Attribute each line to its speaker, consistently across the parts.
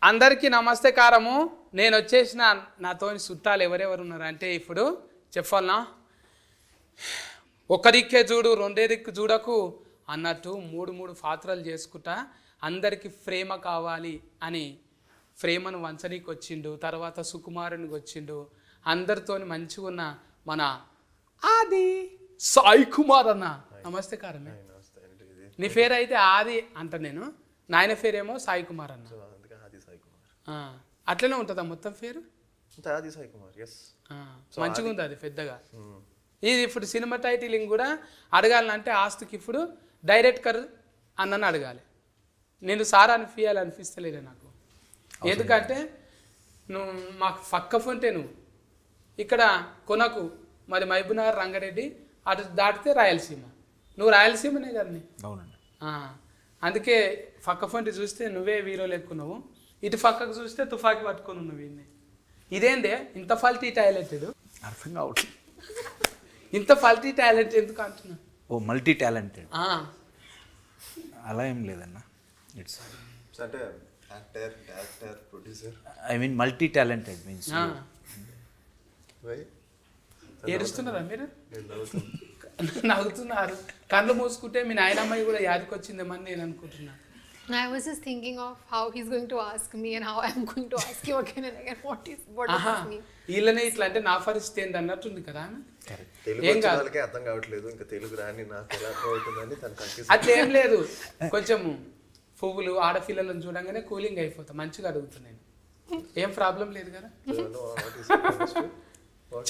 Speaker 1: అందరికీ నమస్తే కారము. నేను వచ్చేసిన నాతోని చుట్టాలు ఎవరెవరు ఉన్నారు అంటే ఇప్పుడు చెప్పాలనా, ఒక దిక్కే చూడు రెండే దిక్కు చూడకు అన్నట్టు మూడు పాత్రలు చేసుకుంటా అందరికీ ప్రేమ కావాలి అని ప్రేమను వంచనీకి వచ్చిండు. తర్వాత సుకుమారునికి వచ్చిండు. అందరితోని మంచిగా ఉన్న మన ఆది సాయి కుమార్ అన్న. నమస్తే కారమే. నీ పేరు అయితే ఆది అంట, నేను నాయన పేరేమో సాయి కుమార్ అన్న. అట్లనే ఉంటుందా మొత్తం పేరు? మంచిగా ఉంది అది పెద్దగా. ఇది ఇప్పుడు సినిమా టైటిలింగ్ కూడా అడగాలంటే ఆస్తుకి ఇప్పుడు డైరెక్టర్ అన్నని అడగాలి. నేను సారా అనిపిస్తలేదు నాకు. ఎందుకంటే నువ్వు మాకు పక్క ఫోన్టే నువ్వు ఇక్కడ కొనకు, మరి మహబూబ్నగర్ రంగారెడ్డి అటు దాటితే రాయలసీమ. నువ్వు రాయలసీమనే కదా.
Speaker 2: అవునండి.
Speaker 1: అందుకే పక్క ఫోన్టి చూస్తే నువ్వే హీరోలు ఎక్కున్నావు, ఇటు పక్కకు చూస్తే తుఫాకి పట్టుకొని ఉన్నావు. వీడిని ఇదేందే ఇంత ఫల్టీ టాలెంటెడ్?
Speaker 2: అర్థం కావట్లేదు.
Speaker 1: ఇంత ఫల్టీ టాలెంట్ ఎందుకు అంటున్నా?
Speaker 2: ఓ మల్టీ టాలెంటెడ్ అలా ఏం లేదన్న. ఇట్స్
Speaker 3: అంటే actor, director, producer.
Speaker 2: I mean multi talented means.
Speaker 1: ఏడుస్తున్నారా మీరు? నవ్వుతున్నారు. కళ్ళు మూసుకుంటే మీ నాయనమ్మాయి కూడా యాదికి వచ్చిందేమని నేను అనుకుంటున్నా.
Speaker 4: I was just thinking of how he's going to ask me and how I'm going to ask you again and again. What does this mean?
Speaker 1: వీళ్ళనే ఇట్లా అంటే నా పరిస్థితి ఏంది అన్నట్టుంది కదా.
Speaker 3: ఏం కాదు, అర్థం కావట్లేదు ఇంకా తెలుగు రాని నాకు ఎలా అవుతుందని తను కన్ఫ్యూజ్.
Speaker 1: అట్లా ఏం లేదు, కొంచెం పువ్వులు ఆడపిల్లలను చూడంగానే కూలింగ్ అయిపోతా. మంచిగా అడుగుతున్నాను, ఏం ప్రాబ్లం లేదు కదా.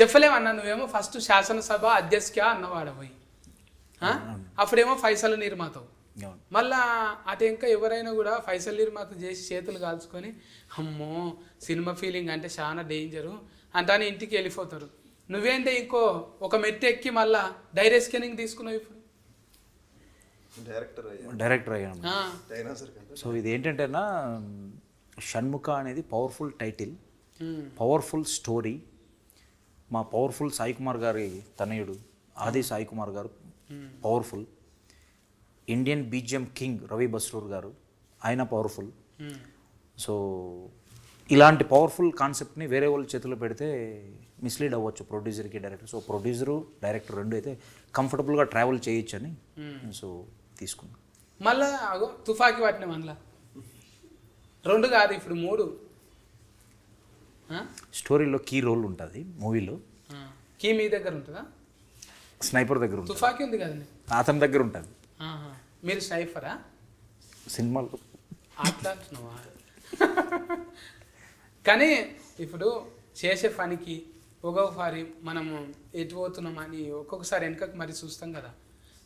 Speaker 1: చెప్పలేమన్నా, నువ్వేమో ఫస్ట్ శాసనసభ అధ్యక్ష అన్నవాడపోయి, అప్పుడేమో ఫైసల్ నిర్మాతవు. మళ్ళా అటు ఇంకా ఎవరైనా కూడా ఫైసల్ నిర్మాత చేసి చేతులు కాల్చుకొని అమ్మో సినిమా ఫీలింగ్ అంటే చాలా డేంజరు అంటానే ఇంటికి వెళ్ళిపోతారు. నువ్వేంటే ఇంకో ఒక మెట్టు ఎక్కి మళ్ళా డైరెక్ట్ స్కానింగ్ తీసుకున్నావు. ఇప్పుడు
Speaker 2: డైరెక్టర్ అయ్యాను. సో ఇది ఏంటంటేనా, షణ్ముఖ అనేది పవర్ఫుల్ టైటిల్, పవర్ఫుల్ స్టోరీ. మా పవర్ఫుల్ సాయి కుమార్ గారి తనయుడు ఆది సాయి కుమార్ గారు powerful. Indian BGM king Ravi Basrur గారు, ఆయన పవర్ఫుల్. సో ఇలాంటి పవర్ఫుల్ కాన్సెప్ట్ని వేరే వాళ్ళ చేతిలో పెడితే మిస్లీడ్ అవ్వచ్చు ప్రొడ్యూసర్కి, డైరెక్టర్. సో ప్రొడ్యూసరు డైరెక్టర్ రెండు అయితే కంఫర్టబుల్గా ట్రావెల్ చేయొచ్చు అని సో తీసుకున్నాం.
Speaker 1: మళ్ళా అగో తుఫాకి పట్టిన మళ్ళా 2 కాదు ఇప్పుడు 3.
Speaker 2: స్టోరీలో కీ రోల్ ఉంటుంది మూవీలో.
Speaker 1: కీ మీ దగ్గర ఉంటుందా?
Speaker 2: స్నైపర్ దగ్గర ఉంటుంది.
Speaker 1: తుఫాకి ఉంది కదండి,
Speaker 2: అతని దగ్గర ఉంటుంది.
Speaker 1: మీరు స్నైపరా
Speaker 2: సినిమాలో?
Speaker 1: అట్లా అంటున్నావా? కానీ ఇప్పుడు చేసే పనికి ఒక్కొక్కసారి మనము ఎటు పోతున్నామని ఒక్కొక్కసారి వెనకకు మరి చూస్తాం కదా.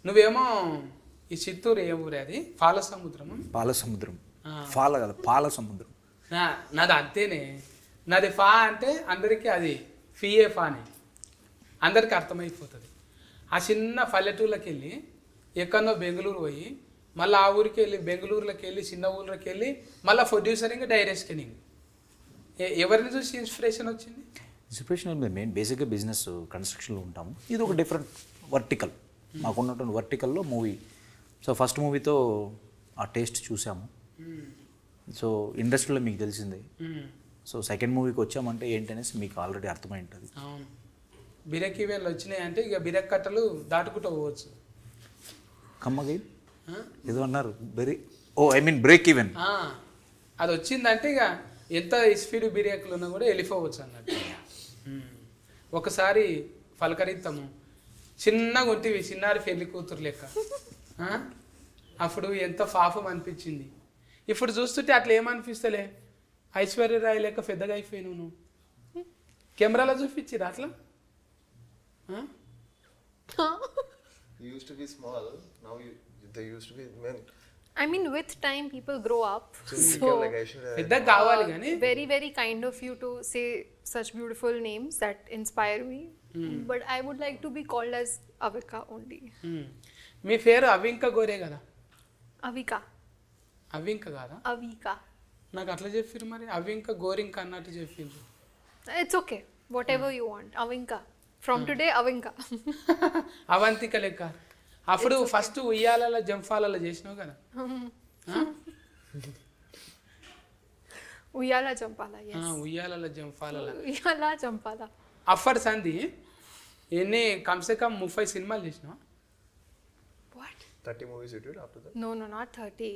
Speaker 1: నువ్వేమో ఈ చిత్తూరు ఏ ఊరే అది? పాలసముద్రము.
Speaker 2: పాలసముద్రం. ఫాల కదా, పాలసముద్రం.
Speaker 1: నాది అంతేనే. నాది ఫా అంటే అందరికీ అది ఫిఏ ఫాని అందరికీ అర్థమైపోతుంది. ఆ చిన్న పల్లెటూళ్ళకి వెళ్ళి ఎక్కడో బెంగళూరు పోయి మళ్ళీ ఆ ఊరికి వెళ్ళి బెంగళూరులోకి వెళ్ళి చిన్న ఊళ్ళకి వెళ్ళి మళ్ళీ ప్రొడ్యూసరింగ్ డైరెక్ట్ స్కానింగ్. ఎవరిని చూసి ఇన్స్పిరేషన్ వచ్చింది?
Speaker 2: ఇన్స్పిరేషన్ మేము బేసిక్గా బిజినెస్ కన్స్ట్రక్షన్లో ఉంటాము. ఇది ఒక డిఫరెంట్ వర్టికల్, మాకున్నటువంటి వర్టికల్లో మూవీ. సో ఫస్ట్ మూవీతో ఆ టేస్ట్ చూసాము. సో ఇండస్ట్రీలో మీకు తెలిసిందే. సో సెకండ్ మూవీకి వచ్చామంటే ఏంటనేసి మీకు ఆల్రెడీ అర్థమై ఉంటుంది.
Speaker 1: అవును, బిరక్ ఈవెంట్లు వచ్చినాయంటే ఇక బిరక్ కట్టలు దాటుకుంటూ పోవచ్చు.
Speaker 2: కమ్మగా ఏదో అన్నారు బ్రేక్ ఈవెన్.
Speaker 1: అది వచ్చిందంటే ఇక ఎంత స్పీడ్ బిరేకులు ఉన్నా కూడా వెళ్ళిపోవచ్చు అన్నట్టు. ఒకసారి పలకరిద్దాము, చిన్నగా ఉంటివి చిన్నారి పెళ్లి కూతురు లెక్క. అప్పుడు ఎంత పాపం అనిపించింది. ఇప్పుడు చూస్తుంటే అట్లా ఏమనిపిస్తలే, ఐశ్వర్యరాయ్ లెక్క పెద్దగా అయిపోయినావు నువ్వు. కెమెరాలో చూపించిరా అట్లా?
Speaker 3: You used to be small, now they used to be men.
Speaker 4: I mean, with time people grow up.
Speaker 3: So like Aishwarya.
Speaker 1: పెద్దగా కావాలి కానీ.
Speaker 4: Very very kind of you to say such beautiful names that inspire me. But I would like to be called as Avika only.
Speaker 1: మీ పేరు అవింక గోరే కదా?
Speaker 4: Avika.
Speaker 1: అవింక కాదా?
Speaker 4: Avika.
Speaker 1: నాకు అట్లా చెప్పారు మరి, అవింక గోరింక అన్నట్టు చెప్పిండ్రు.
Speaker 4: It's okay, whatever you want. Avinka. From today, Avinka.
Speaker 1: Avantika లెక్క. అప్పుడు ఫస్ట్ ఉయ్యాలలో జంఫాలలో చేసినావు కదా.
Speaker 4: Uyala Jampala, yes.
Speaker 1: ఉయ్యాలలో జంపాలలో
Speaker 4: Uyala Jampala.
Speaker 1: అఫర్ సంధి ఎన్ని కమ్సే కమ్ 30 సినిమాలు చేసినావు?
Speaker 4: What?
Speaker 3: 30 movies you did after that?
Speaker 4: No, not 30.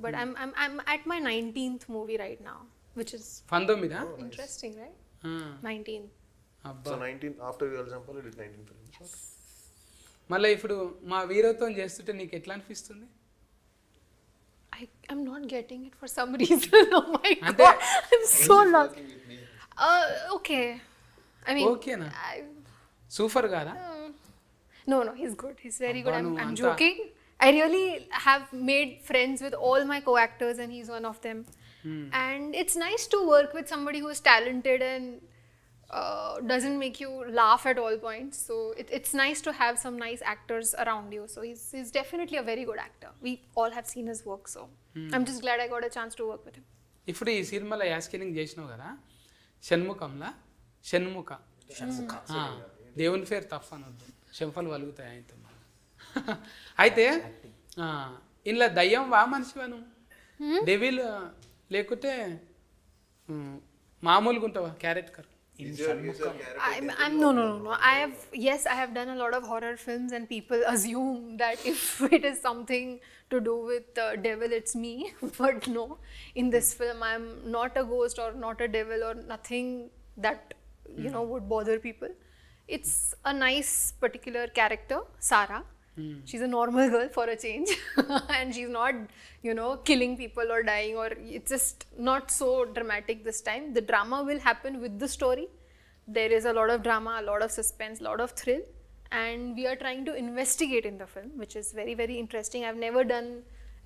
Speaker 4: But I'm at my 19th movie right now, which is
Speaker 1: 19
Speaker 4: interesting, right? 19.
Speaker 1: అబ్బా.
Speaker 3: So 19 after Uyala Jampala you did 19 films.
Speaker 1: మళ్ళీ ఇప్పుడు మా వీరత్వం చేస్తుంటే నీకు ఎట్లా అనిపిస్తుంది?
Speaker 4: I'm not getting it for some reason. Oh my
Speaker 1: Ante-
Speaker 4: god, I'm so lost. Okay. I mean,
Speaker 1: ఓకేనా?
Speaker 4: I,
Speaker 1: super గారా?
Speaker 4: no, he's good. He's very good.
Speaker 1: Abba,
Speaker 4: I'm
Speaker 1: anta-
Speaker 4: joking. I really have made friends with all my co-actors, and he's one of them. And it's nice to work with somebody who is talented and doesn't make you laugh at all points. So it's nice to have some nice actors around you. So he's definitely a very good actor. We all have seen his work, so I'm just glad I got a chance to work with him.
Speaker 1: ఇప్పుడు ఈ సినిమాలో యాస్కినింగ్ చేసినావు కదా, షణ్ముఖంలా షణ్ముఖ ఆ, దేవుని పేరు తప్ప అనొద్దు, చెంపలు వలుగుతాయి ఆయనతో. అయితే ఇంట్లో దయ్యం వా మనిషివా నువ్వు? డెవిల్ లేకుంటే మామూలుగా ఉంటావా character?
Speaker 4: I'm no. I have done a lot of horror films, and people assume that if it is something to do with devil, it's me. But no, in this film, I'm not a ghost or not a devil or nothing that would bother people. It's a nice particular character, Sarah. She's a normal girl for a change, and she's not, killing people or dying, or it's just not so dramatic this time. The drama will happen with the story. There is a lot of drama, a lot of suspense, a lot of thrill, and we are trying to investigate in the film, which is very, very interesting. I've never done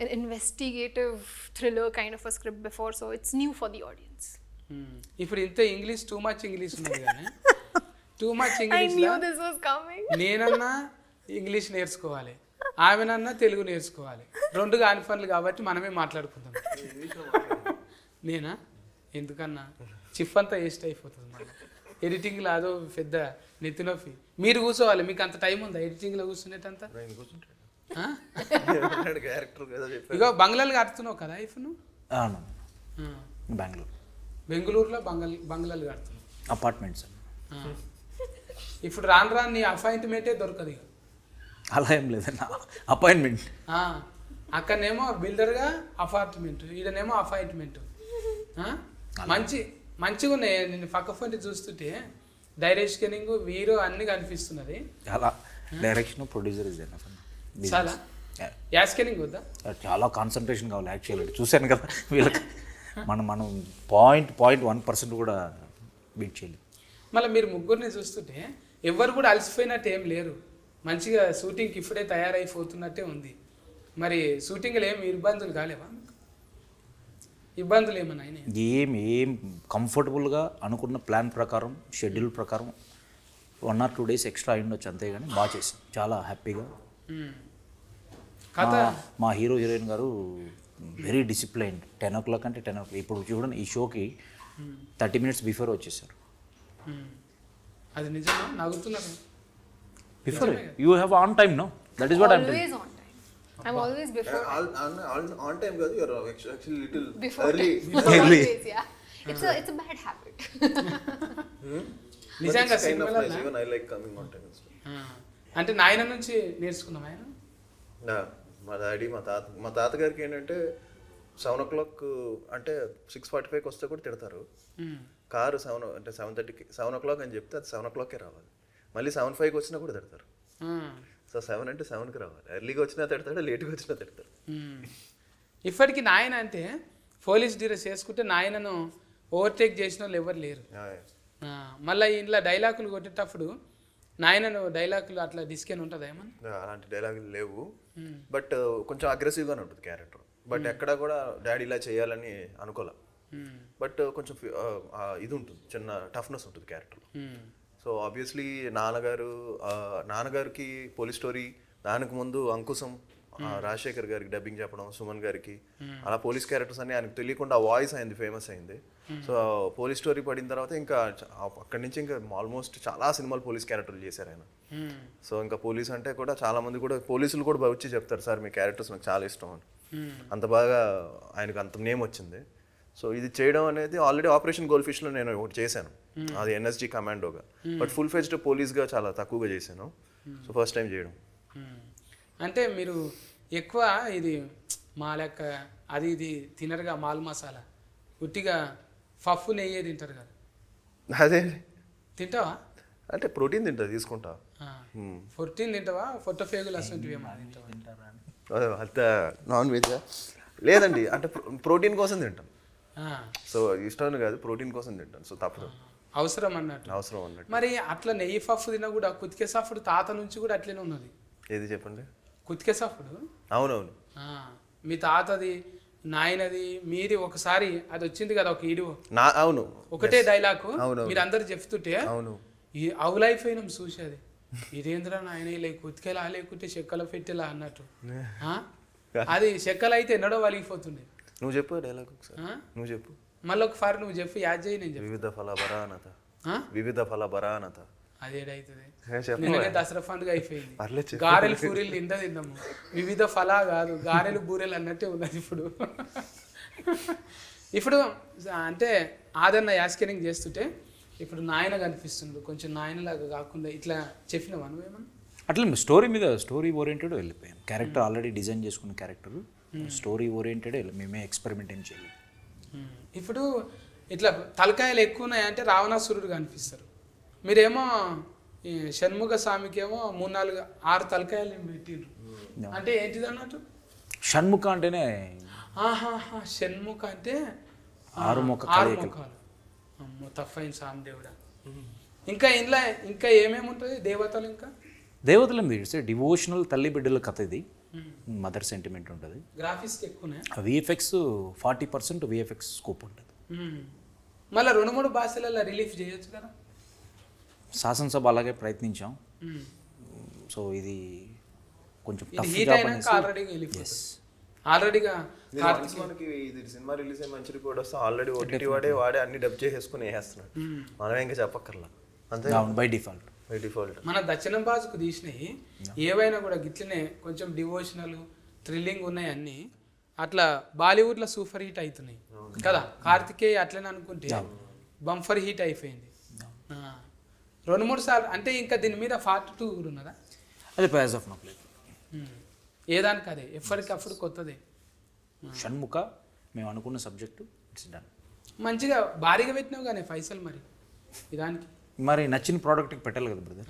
Speaker 4: an investigative thriller kind of a script before, so it's new for the audience.
Speaker 1: ఇప్పుడు ఇంత English too much English ఉన్నది కానీ too much
Speaker 4: I
Speaker 1: English
Speaker 4: knew this was coming.
Speaker 1: నేనన్నా English నేర్చుకోవాలి, ఆమెనన్నా తెలుగు నేర్చుకోవాలి. రెండు కాని పనులు కాబట్టి మనమే మాట్లాడుకుందాం. నేనా ఎందుకన్నా చిప్ అంతా వేస్ట్ అయిపోతుంది మళ్ళీ ఎడిటింగ్లో, అదో పెద్ద నెత్తినొప్పి. మీరు కూర్చోవాలి, మీకు అంత టైం ఉందా ఎడిటింగ్లో కూర్చునేటంతా? ఇగో బంగ్లాలు కడుతున్నావు కదా ఇప్పుడు నువ్వు?
Speaker 2: బెంగళూరు,
Speaker 1: బెంగళూరులో బంగ్లాలు కడుతున్నావు,
Speaker 2: అపార్ట్మెంట్స్.
Speaker 1: ఇప్పుడు రాను రాను నీ అపాయింట్మెంటే దొరకదు ఇక.
Speaker 2: అలా ఏం లేదన్న, అపాయింట్మెంట్.
Speaker 1: అక్కడనేమో బిల్డర్గా అపార్ట్మెంట్, ఈడనేమో అపాయింట్మెంట్. మంచిగా ఉన్నాయి. నేను పక్క ఫోన్ చూస్తుంటే డైరెక్షనింగ్ వీరో అన్ని కనిపిస్తున్నది.
Speaker 2: చాలా డైరెక్షన్, ప్రొడ్యూసర్ ఇస్
Speaker 1: చాలా యాస్కెనింగ్ వద్దా?
Speaker 2: చాలా కాన్సన్ట్రేషన్ కావాలి యాక్చువల్లీ. చూశాను కదా వీళ్ళకి, మనం 0.1% కూడా బీట్ చేయలేదు.
Speaker 1: మళ్ళీ మీరు ముగ్గురిని చూస్తుంటే ఎవరు కూడా అలసిపోయినట్టు ఏం లేరు, మంచిగా షూటింగ్కి ఇప్పుడే తయారైపోతున్నట్టే ఉంది. మరి షూటింగ్లో ఏమి ఇబ్బందులు కాలేవా? ఇబ్బందులు ఏమన్నా అయినాయి?
Speaker 2: ఏం కంఫర్టబుల్గా అనుకున్న ప్లాన్ ప్రకారం, షెడ్యూల్ ప్రకారం 1 or 2 days ఎక్స్ట్రా అయ్యుండొచ్చు, అంతేగాని బాగా చేసాం, చాలా హ్యాపీగా.
Speaker 1: కథ
Speaker 2: మా హీరో హీరోయిన్ గారు వెరీ డిసిప్లైన్డ్. 10 o'clock అంటే 10 o'clock. ఇప్పుడు చూడండి, ఈ షోకి 30 minutes బిఫోర్ వచ్చేసారు.
Speaker 1: అది నిజమా? నవ్వుతున్నారు.
Speaker 2: Before you have on time, no? That is what I'm
Speaker 4: Always on time. I'm always before.
Speaker 3: On time కాదు, you're actually little
Speaker 4: Before
Speaker 3: early.
Speaker 4: time. Always, yeah. It's a bad habit.
Speaker 1: నిజంగా
Speaker 3: But it's kind of
Speaker 1: సినిమాలో
Speaker 3: nice. Even I like coming on time.
Speaker 1: అంటే నాయన నుంచి నేర్చుకున్నాం ఆయన.
Speaker 3: మా daddy మా తాతగారికి ఏంటంటే 7 o'clock అంటే 6:45 వస్తే కూడా తిడతారు. కారు 7:30కి 7 o'clock అని చెప్తే అది 7 o'clockకే రావాలి. మళ్ళీ 7:05 వచ్చినా కూడా తిడతారు. సో 7 అంటే 7కి రావాలి. ఎర్లీగా వచ్చినా తిడతాడు, లేట్గా వచ్చినా తిడతాడు.
Speaker 1: ఇప్పటికి నాయన అంటే పోలీస్ డ్రెస్ వేసుకుంటే నాయనను ఓవర్టేక్ చేసిన వాళ్ళు ఎవరు లేరు. మళ్ళీ ఇంట్లో డైలాగులు కొట్టేటప్పుడు నాయనను డైలాగులు అట్లా డిస్కెన్ ఉంటుందా ఏమన్నా?
Speaker 3: అలాంటి డైలాగులు లేవు, బట్ కొంచెం అగ్రెసివ్గానే ఉంటుంది క్యారెక్టర్. బట్ ఎక్కడా కూడా డాడీ ఇలా చేయాలని అనుకోలే, బట్ కొంచెం ఇది ఉంటుంది, చిన్న టఫ్నెస్ ఉంటుంది క్యారెక్టర్. సో ఆబ్వియస్లీ నాన్నగారికి పోలీస్ స్టోరీ, దానికి ముందు అంకుశం, రాజశేఖర్ గారికి డబ్బింగ్ చెప్పడం, సుమన్ గారికి, అలా పోలీస్ క్యారెక్టర్స్ అన్ని ఆయనకు తెలియకుండా వాయిస్ అయింది, ఫేమస్ అయింది. సో పోలీస్ స్టోరీ పడిన తర్వాత ఇంకా అక్కడి నుంచి ఇంకా ఆల్మోస్ట్ చాలా సినిమాలు పోలీస్ క్యారెక్టర్లు చేశారు ఆయన. సో ఇంకా పోలీస్ అంటే కూడా చాలా మంది కూడా పోలీసులు కూడా వచ్చి చెప్తారు, సార్ మీ క్యారెక్టర్స్ నాకు చాలా ఇష్టం అని. అంత బాగా ఆయనకు అంత నేమ్ వచ్చింది. సో ఇది చేయడం అనేది ఆల్రెడీ ఆపరేషన్ గోల్డ్ ఫిష్లో నేను ఒకటి చేశాను, అది ఎన్ఎస్జీ కమాండోగా. బట్ ఫుల్ ఫెజ్డ్ పోలీస్గా చాలా తక్కువగా చేశాను. సో ఫస్ట్ టైం చేయడం.
Speaker 1: అంటే మీరు ఎక్కువ ఇది మా లెక్క అది ఇది తినరుగా, మాల్ మసాలా ఉట్టిగా పప్పు నెయ్యే తింటారు కదా,
Speaker 3: అదే
Speaker 1: తింటావా?
Speaker 3: అంటే ప్రోటీన్ తింటా, తీసుకుంటా.
Speaker 1: 14 తింటావా? ఫేగులు అసలు తింటావా?
Speaker 3: అంత నాన్ వెజ్ లేదండి, అంటే ప్రోటీన్ కోసం తింటాం. సో ఇష్టం కాదు, ప్రోటీన్ కోసం తింటాను. సో తప్పదు,
Speaker 1: అవసరం అన్నట్టు.
Speaker 3: అవసరం అన్నట్టు.
Speaker 1: మరి అట్లా నెయ్యి పప్పు తిన కూడా కుతికే సఫుడు తాత నుంచి కూడా అట్లనే ఉన్నది.
Speaker 3: ఏది చెప్పండి?
Speaker 1: కుతికే సఫుడు.
Speaker 3: అవునవును.
Speaker 1: మీ తాతది, నాయనది, మీది ఒకసారి అది వచ్చింది కదా ఒక ఈడియో.
Speaker 3: అవును,
Speaker 1: ఒకటే డైలాగ్ మీరు అందరు చెప్తుంటే
Speaker 3: అవును,
Speaker 1: ఈ అవు లైఫ్ అయినాం చూసేది. ఇదేంద్రా నాయన ఇలా కుతికేలా లేకుంటే చెక్కల పెట్టేలా అన్నట్టు. అది చెక్కలు అయితే ఎన్నడో వలిగిపోతుండే.
Speaker 3: నువ్వు చెప్పు డైలాగ్ ఒకసారి, నువ్వు చెప్పు.
Speaker 1: మళ్ళీ ఒకసారి నువ్వు చెప్పు, యాద్ చేయి. నేను చెప్పు.
Speaker 3: వివిధ ఫల బరానత, వివిధ ఫల బరానత.
Speaker 1: అదేడైతుంది. నిన్ననే దసరా పండుగ అయిపోయింది. గారెలు పూరీలు తిన్నాము. వివిధ ఫలా కాదు, గారెలు బూరెలు అన్నట్టే ఉన్నది ఇప్పుడు. ఇప్పుడు అంటే ఆదరణ యాస్కెనింగ్ చేస్తుంటే ఇప్పుడు నాయన కనిపిస్తుండు, కొంచెం నాయనలాగా కాకుండా ఇట్లా చెప్పినావా నువ్వేమన్నా?
Speaker 2: అట్లా స్టోరీ మీద స్టోరీ ఓరియంటెడ్ వెళ్ళిపోయాం. క్యారెక్టర్ ఆల్రెడీ డిజైన్ చేసుకున్న క్యారెక్టర్, స్టోరీ ఓరియంటెడ్ మేమే ఎక్స్పెరిమెంట్ ఏం చేయలేదు.
Speaker 1: ఇప్పుడు ఇట్లా తలకాయలు ఎక్కువ ఉన్నాయంటే రావణాసురుడు కనిపిస్తారు. మీరేమో ఈ షణ్ముఖ స్వామికేమో 3-4-6 తలకాయలు పెట్టిండ్రు. అంటే ఏంటిది అన్నట్టు?
Speaker 2: షణ్ముఖ అంటేనే
Speaker 1: షణ్ముఖ అంటే
Speaker 2: 6 ముఖాలు.
Speaker 1: అమ్మో తప్పైన స్వామి దేవుడా. ఇంకా ఇంట్లో ఇంకా ఏమేమి ఉంటుంది? దేవతలు, ఇంకా
Speaker 2: దేవతలు తీస్తే డివోషనల్ తల్లి బిడ్డల కథ. ఇది మదర్ సెంటిమెంట్ ఉంటుంది.
Speaker 1: గ్రాఫిక్స్ ఎక్కువనే.
Speaker 2: విఎఫ్ఎక్స్ 40% విఎఫ్ఎక్స్ స్కోప్ ఉంటుంది.
Speaker 1: మళ్ళీ 2-3 భాషలలో రిలీఫ్ చేయొచ్చు కదా.
Speaker 2: శాసనసభ అలాగే ప్రయత్నించాం. సో ఇది కొంచెం
Speaker 1: ఆల్రెడీగా
Speaker 3: మనకి ఇది సినిమా రిలీజ్ అయ్యి మంచి రిపోర్ట్ వస్తే ఆల్రెడీ ఓటీటీ వాడే అన్ని డబ్ చేసేసుకుని వేస్తున్నాడు. మనం ఇంకా చెప్పక్కర్లా, అంతే
Speaker 2: బై డిఫాల్ట్.
Speaker 1: మన దక్షిణం భాషకు తీసినవి ఏవైనా కూడా గిట్లనే కొంచెం డివోషనల్ థ్రిల్లింగ్ ఉన్నాయి అన్ని. అట్లా బాలీవుడ్లో సూపర్ హిట్ అవుతున్నాయి కదా. కార్తికేయ అట్లనే అనుకుంటే బంఫర్ హిట్ అయిపోయింది 2-3 సార్లు. అంటే ఇంకా దీని మీద పార్ట్ 2 కూడా ఉన్నదా?
Speaker 2: అది ప్రైజ్ ఆఫ్ నో లేదు.
Speaker 1: ఏదానికి అదే ఎప్పటికప్పుడు కొత్తదే.
Speaker 2: షణ్ముఖ మేము అనుకున్న సబ్జెక్టు ఇట్స్ డన్.
Speaker 1: మంచిగా భారీగా పెట్టినావు కానీ పైసలు మరి ఇదానికి.
Speaker 2: మరి నచ్చిన ప్రోడక్ట్కి పెట్టాలి కదా బ్రదర్.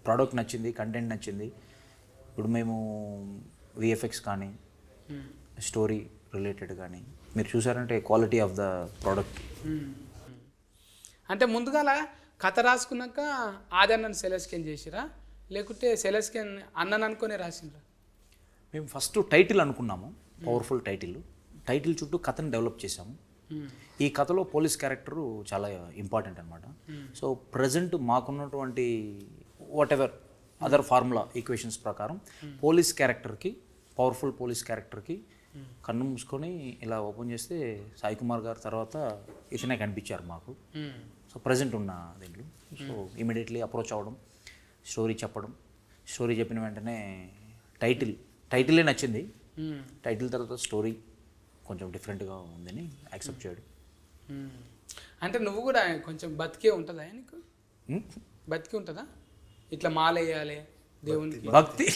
Speaker 2: ప్రోడక్ట్ నచ్చింది, కంటెంట్ నచ్చింది. ఇప్పుడు మేము విఎఫ్ఎక్స్ కానీ స్టోరీ రిలేటెడ్ కానీ మీరు చూసారంటే క్వాలిటీ ఆఫ్ ద ప్రోడక్ట్.
Speaker 1: అంటే ముందుగాల కథ రాసుకున్నాక ఆదరణను సెలెక్షన్ చేసిరా, లేకుంటే సెలెక్షన్ అన్నను అనుకునే రాసిండ్రా?
Speaker 2: మేము ఫస్ట్ టైటిల్ అనుకున్నాము, పవర్ఫుల్ టైటిల్ చుట్టూ కథను డెవలప్ చేసాము. ఈ కథలో పోలీస్ క్యారెక్టరు చాలా ఇంపార్టెంట్ అనమాట. సో ప్రజెంట్ మాకున్నటువంటి what ever other formula equations ప్రకారం పోలీస్ క్యారెక్టర్కి, పవర్ఫుల్ పోలీస్ క్యారెక్టర్కి కన్ను మూసుకొని ఇలా ఓపెన్ చేస్తే సాయి కుమార్ గారు తర్వాత ఇతనే కనిపించారు మాకు. సో ప్రజెంట్ ఉన్న దీంట్లో సో ఇమీడియట్లీ అప్రోచ్ అవ్వడం, స్టోరీ చెప్పడం, స్టోరీ చెప్పిన వెంటనే టైటిలే నచ్చింది. టైటిల్ తర్వాత స్టోరీ కొంచెం డిఫరెంట్గా ఉందని యాక్సెప్ట్ చేయడం.
Speaker 1: అంటే నువ్వు కూడా కొంచెం బతికే ఉంటుందా నీకు? బతికి ఉంటుందా? ఇట్లా మాల వేయాలి దేవునికి
Speaker 2: భక్తి.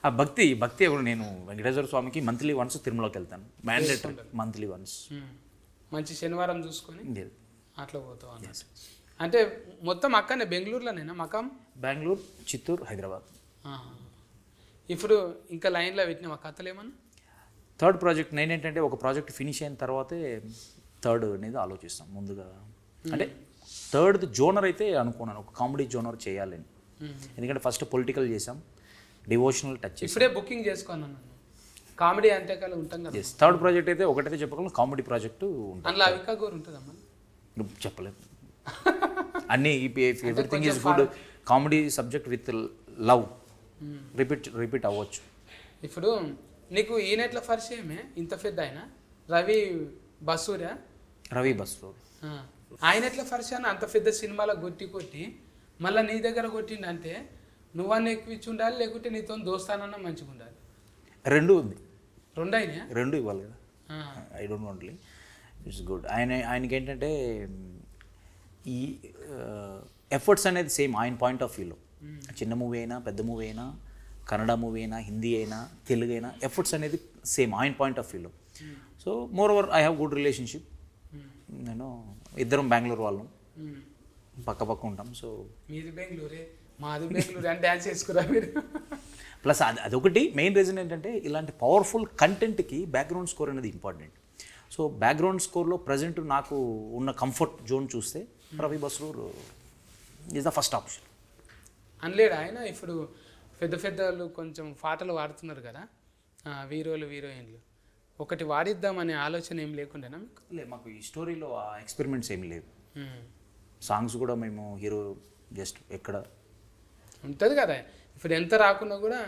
Speaker 2: ఆ భక్తి ఎవరు? నేను వెంకటేశ్వర స్వామికి మంత్లీ వన్స్ తిరుమలకి వెళ్తాను, మ్యాండేటరీ మంత్లీ వన్స్.
Speaker 1: మంచి శనివారం చూసుకొని అట్లా పోతావు అన్నట్టు. అంటే మొత్తం అక్కడనే బెంగళూరులోనేనా మకాం?
Speaker 2: బెంగళూరు, చిత్తూరు, హైదరాబాద్.
Speaker 1: ఇప్పుడు ఇంకా లైన్లో పెట్టిన మా కథలు ఏమన్నా?
Speaker 2: థర్డ్ ప్రాజెక్ట్ నేనేంటంటే ఒక ప్రాజెక్ట్ ఫినిష్ అయిన తర్వాతే థర్డ్ అనేది ఆలోచిస్తాం ముందుగా. అంటే థర్డ్ జోనర్ అయితే అనుకున్నాను, ఒక కామెడీ జోనర్ చేయాలని. ఎందుకంటే ఫస్ట్ పొలిటికల్ చేసాం, డివోషనల్ టచ్ చేసాం.
Speaker 1: ఇప్పుడే బుకింగ్ చేసుకున్నాను. కామెడీ అంతేకాలం ఉంటాం కదా.
Speaker 2: థర్డ్ ప్రాజెక్ట్ అయితే ఒకటైతే చెప్పగలను, కామెడీ ప్రాజెక్టు ఉంటుంది.
Speaker 1: అందులో అవికా గోరు ఉంటుందమ్మా?
Speaker 2: చెప్పలేదు. అన్నీ everything is good. Comedy subject with love repeat అవ్వచ్చు.
Speaker 1: ఇప్పుడు నీకు ఈయనెట్ల పరిచయమే ఇంత పెద్ద ఆయన రవి బసూరా?
Speaker 2: రవి బసూర్
Speaker 1: ఆయన ఎట్లా పరిచయం? అంత పెద్ద సినిమాలో కొట్టి మళ్ళీ నీ దగ్గర కొట్టిండంటే నువ్వన్నీ ఎక్కువ ఉండాలి, లేకుంటే నీతో దోస్తానన్నా మంచిగా ఉండాలి.
Speaker 2: రెండు ఉంది.
Speaker 1: రెండు అయినా?
Speaker 2: రెండు ఇవ్వాలి కదా. I don't want it's good. ఆయనకి ఏంటంటే ఈ ఎఫర్ట్స్ అనేది సేమ్ ఆయన పాయింట్ ఆఫ్ వ్యూలో, చిన్న మూవీ అయినా పెద్ద మూవీ అయినా కన్నడ మూవీ అయినా హిందీ అయినా తెలుగు అయినా ఎఫర్ట్స్ అనేది సేమ్ ఆయన పాయింట్ ఆఫ్ వ్యూలో. So more over I have good relationship. నేను ఇద్దరం బెంగళూరు వాళ్ళం, పక్క పక్క ఉంటాం. సో
Speaker 1: మీది బెంగళూరే మాది బెంగళూరు అని డ్యాన్స్ చేసుకురా మీరు.
Speaker 2: ప్లస్ అదొకటి మెయిన్ రీజన్ ఏంటంటే ఇలాంటి పవర్ఫుల్ కంటెంట్కి బ్యాక్గ్రౌండ్ స్కోర్ అనేది ఇంపార్టెంట్. సో బ్యాక్గ్రౌండ్ స్కోర్లో ప్రజెంట్ నాకు ఉన్న కంఫర్ట్ జోన్ చూస్తే Ravi Basrur is the first option.
Speaker 1: అనలేడు ఆయన. ఇప్పుడు పెద్ద పెద్దలు కొంచెం పాటలు వాడుతున్నారు కదా హీరోలు హీరోయిన్లు, ఒకటి వాడిద్దామనే ఆలోచన ఏం లేకుండానా మీకు?
Speaker 2: లేదు, మాకు ఈ స్టోరీలో ఆ ఎక్స్పెరిమెంట్స్ ఏమి లేవు. సాంగ్స్ కూడా మేము హీరో జస్ట్ ఎక్కడ
Speaker 1: ఉంటుంది కదా. ఇప్పుడు ఎంత రాకున్నా కూడా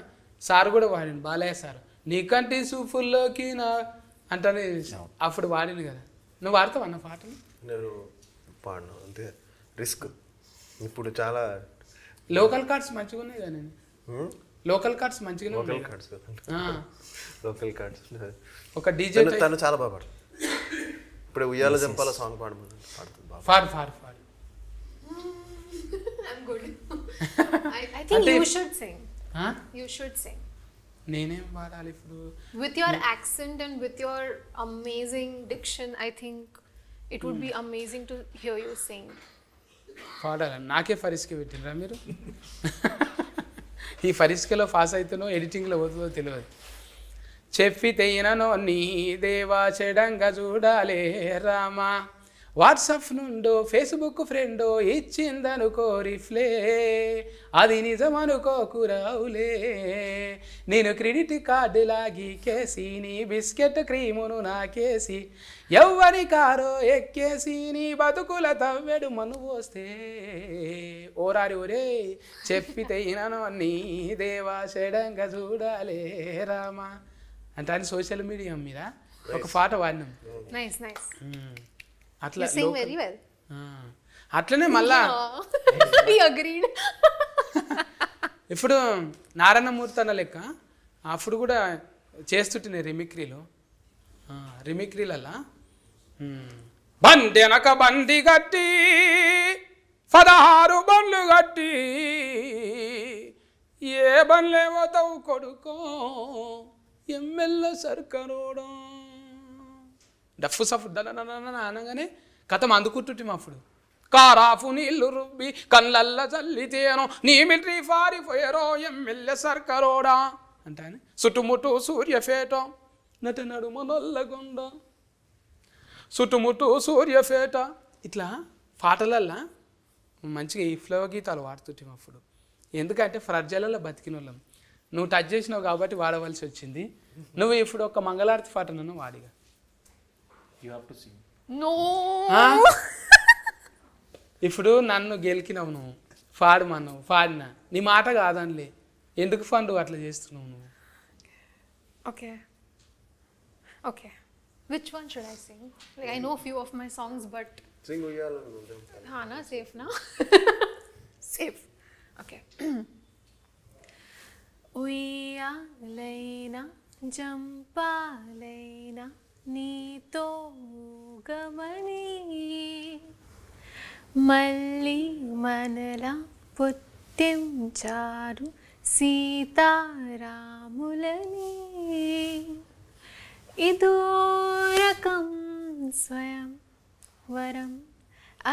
Speaker 1: సార్ కూడా వాడిండు, బాలయ్య సార్, నీకంటి సూఫుల్లోకి నా అంటే అప్పుడు వాడిండు కదా. నువ్వు వాడతావు అన్న పాటలు?
Speaker 3: నేను పాడను, అంతే రిస్క్. ఇప్పుడు చాలా
Speaker 1: లోకల్ కార్డ్స్ మంచిగా ఉన్నాయి కదా. నేను లోకల్ కార్డ్స్ మంచిగానే
Speaker 3: లోకల్
Speaker 1: ఉన్నాయి.
Speaker 3: కార్డ్స్ లోకల్ కార్డ్స్
Speaker 1: ఒక డీజే
Speaker 3: తను చాలా బాగా పాడు. ఇప్పుడు ఉయ్యాల జంపాల సాంగ్ పాడుతుంది బాగా.
Speaker 1: Far far far
Speaker 4: I'm good. I think you should sing. You should sing.
Speaker 1: నేనేం పాడాలి ఇప్పుడు?
Speaker 4: With your accent and with your amazing diction, I think it would be amazing to hear you sing.
Speaker 1: పాడాలి. నాకే ఫరిస్కే పెట్టినరా మీరు? ఈ ఫరిస్కేలో pass అవుతానో ఎడిటింగ్లో పోతుందో తెలియదు. చెప్పి తెయిననో నీ దేవా చెడంగా చూడాలే రామా, వాట్సాప్ నుండో ఫేస్బుక్ ఫ్రెండో ఇచ్చిందనుకో రిఫ్లే, అది నిజమనుకోకు రావులే, నేను క్రెడిట్ కార్డు లాగి కేసి నీ బిస్కెట్ క్రీమును నాకేసి ఎవ్వరి కారో ఎక్కేసి నీ బతుకుల తవ్వెడు మను పోస్తే, ఓరారి ఒరే చెప్పితే ఇననో నీ దేవా చెడంగా చూడాలే రామా అంటే అని సోషల్ మీడియా మీద ఒక పాట వాడినాం.
Speaker 4: Nice, nice.
Speaker 1: అట్లా
Speaker 4: You sing very well.
Speaker 1: అట్లనే మళ్ళా
Speaker 4: We agreed.
Speaker 1: ఇప్పుడు నారాయణమూర్తి అన్న లెక్క అప్పుడు కూడా చేస్తుంటే రిమిక్రీలల్లా బండి వెనక బండి కట్టి 16 బండ్లు కట్టి ఏ బండ్లేమో తవ్వు కొడుకో ఎమ్మెల్యే సర్కరోడా డఫ్ సఫ్ అనగానే కథం అందుకుంటుంటే అప్పుడు కారాఫు నీళ్లు రుబ్బి కళ్ళల్ల చల్లితేనో నీ మిలిటరీ ఫారిపోయారో ఎమ్మెల్యే సర్కరోడా అంటే చుట్టుముట్టు సూర్యఫేట నట నడుమ నల్లగొండ చుట్టుముట్టు సూర్యఫేట ఇట్లా పాటలల్లా మంచిగా ఈ ఫ్లో గీతాలు వాడుతుంటాం అప్పుడు. ఎందుకంటే ఫ్రజ్జలలో బతికిన వాళ్ళం. నువ్వు టచ్ చేసినావు కాబట్టి వాడవలసి వచ్చింది. నువ్వు ఇప్పుడు ఒక మంగళారతి పాట నన్ను వాడిగా.
Speaker 2: You have to sing.
Speaker 4: No.
Speaker 1: ఇప్పుడు నన్ను గెలికినావు, నువ్వు పాడమన్నావు, పాడినా నీ మాట కాదనిలే, ఎందుకు ఫండు అట్లా చేస్తున్నావు నువ్వు?
Speaker 4: Okay. Okay. Which one should I sing? Like, I know a few of my songs, but
Speaker 3: Singh ఉయ్యాల
Speaker 4: na safe na. Safe. Okay. ఉయ్యాలైనా జంపాలైనా నీతో గమని మళ్ళీ మనలా పుట్టించారు సీతారాములని, ఇదో రకం స్వయం వరం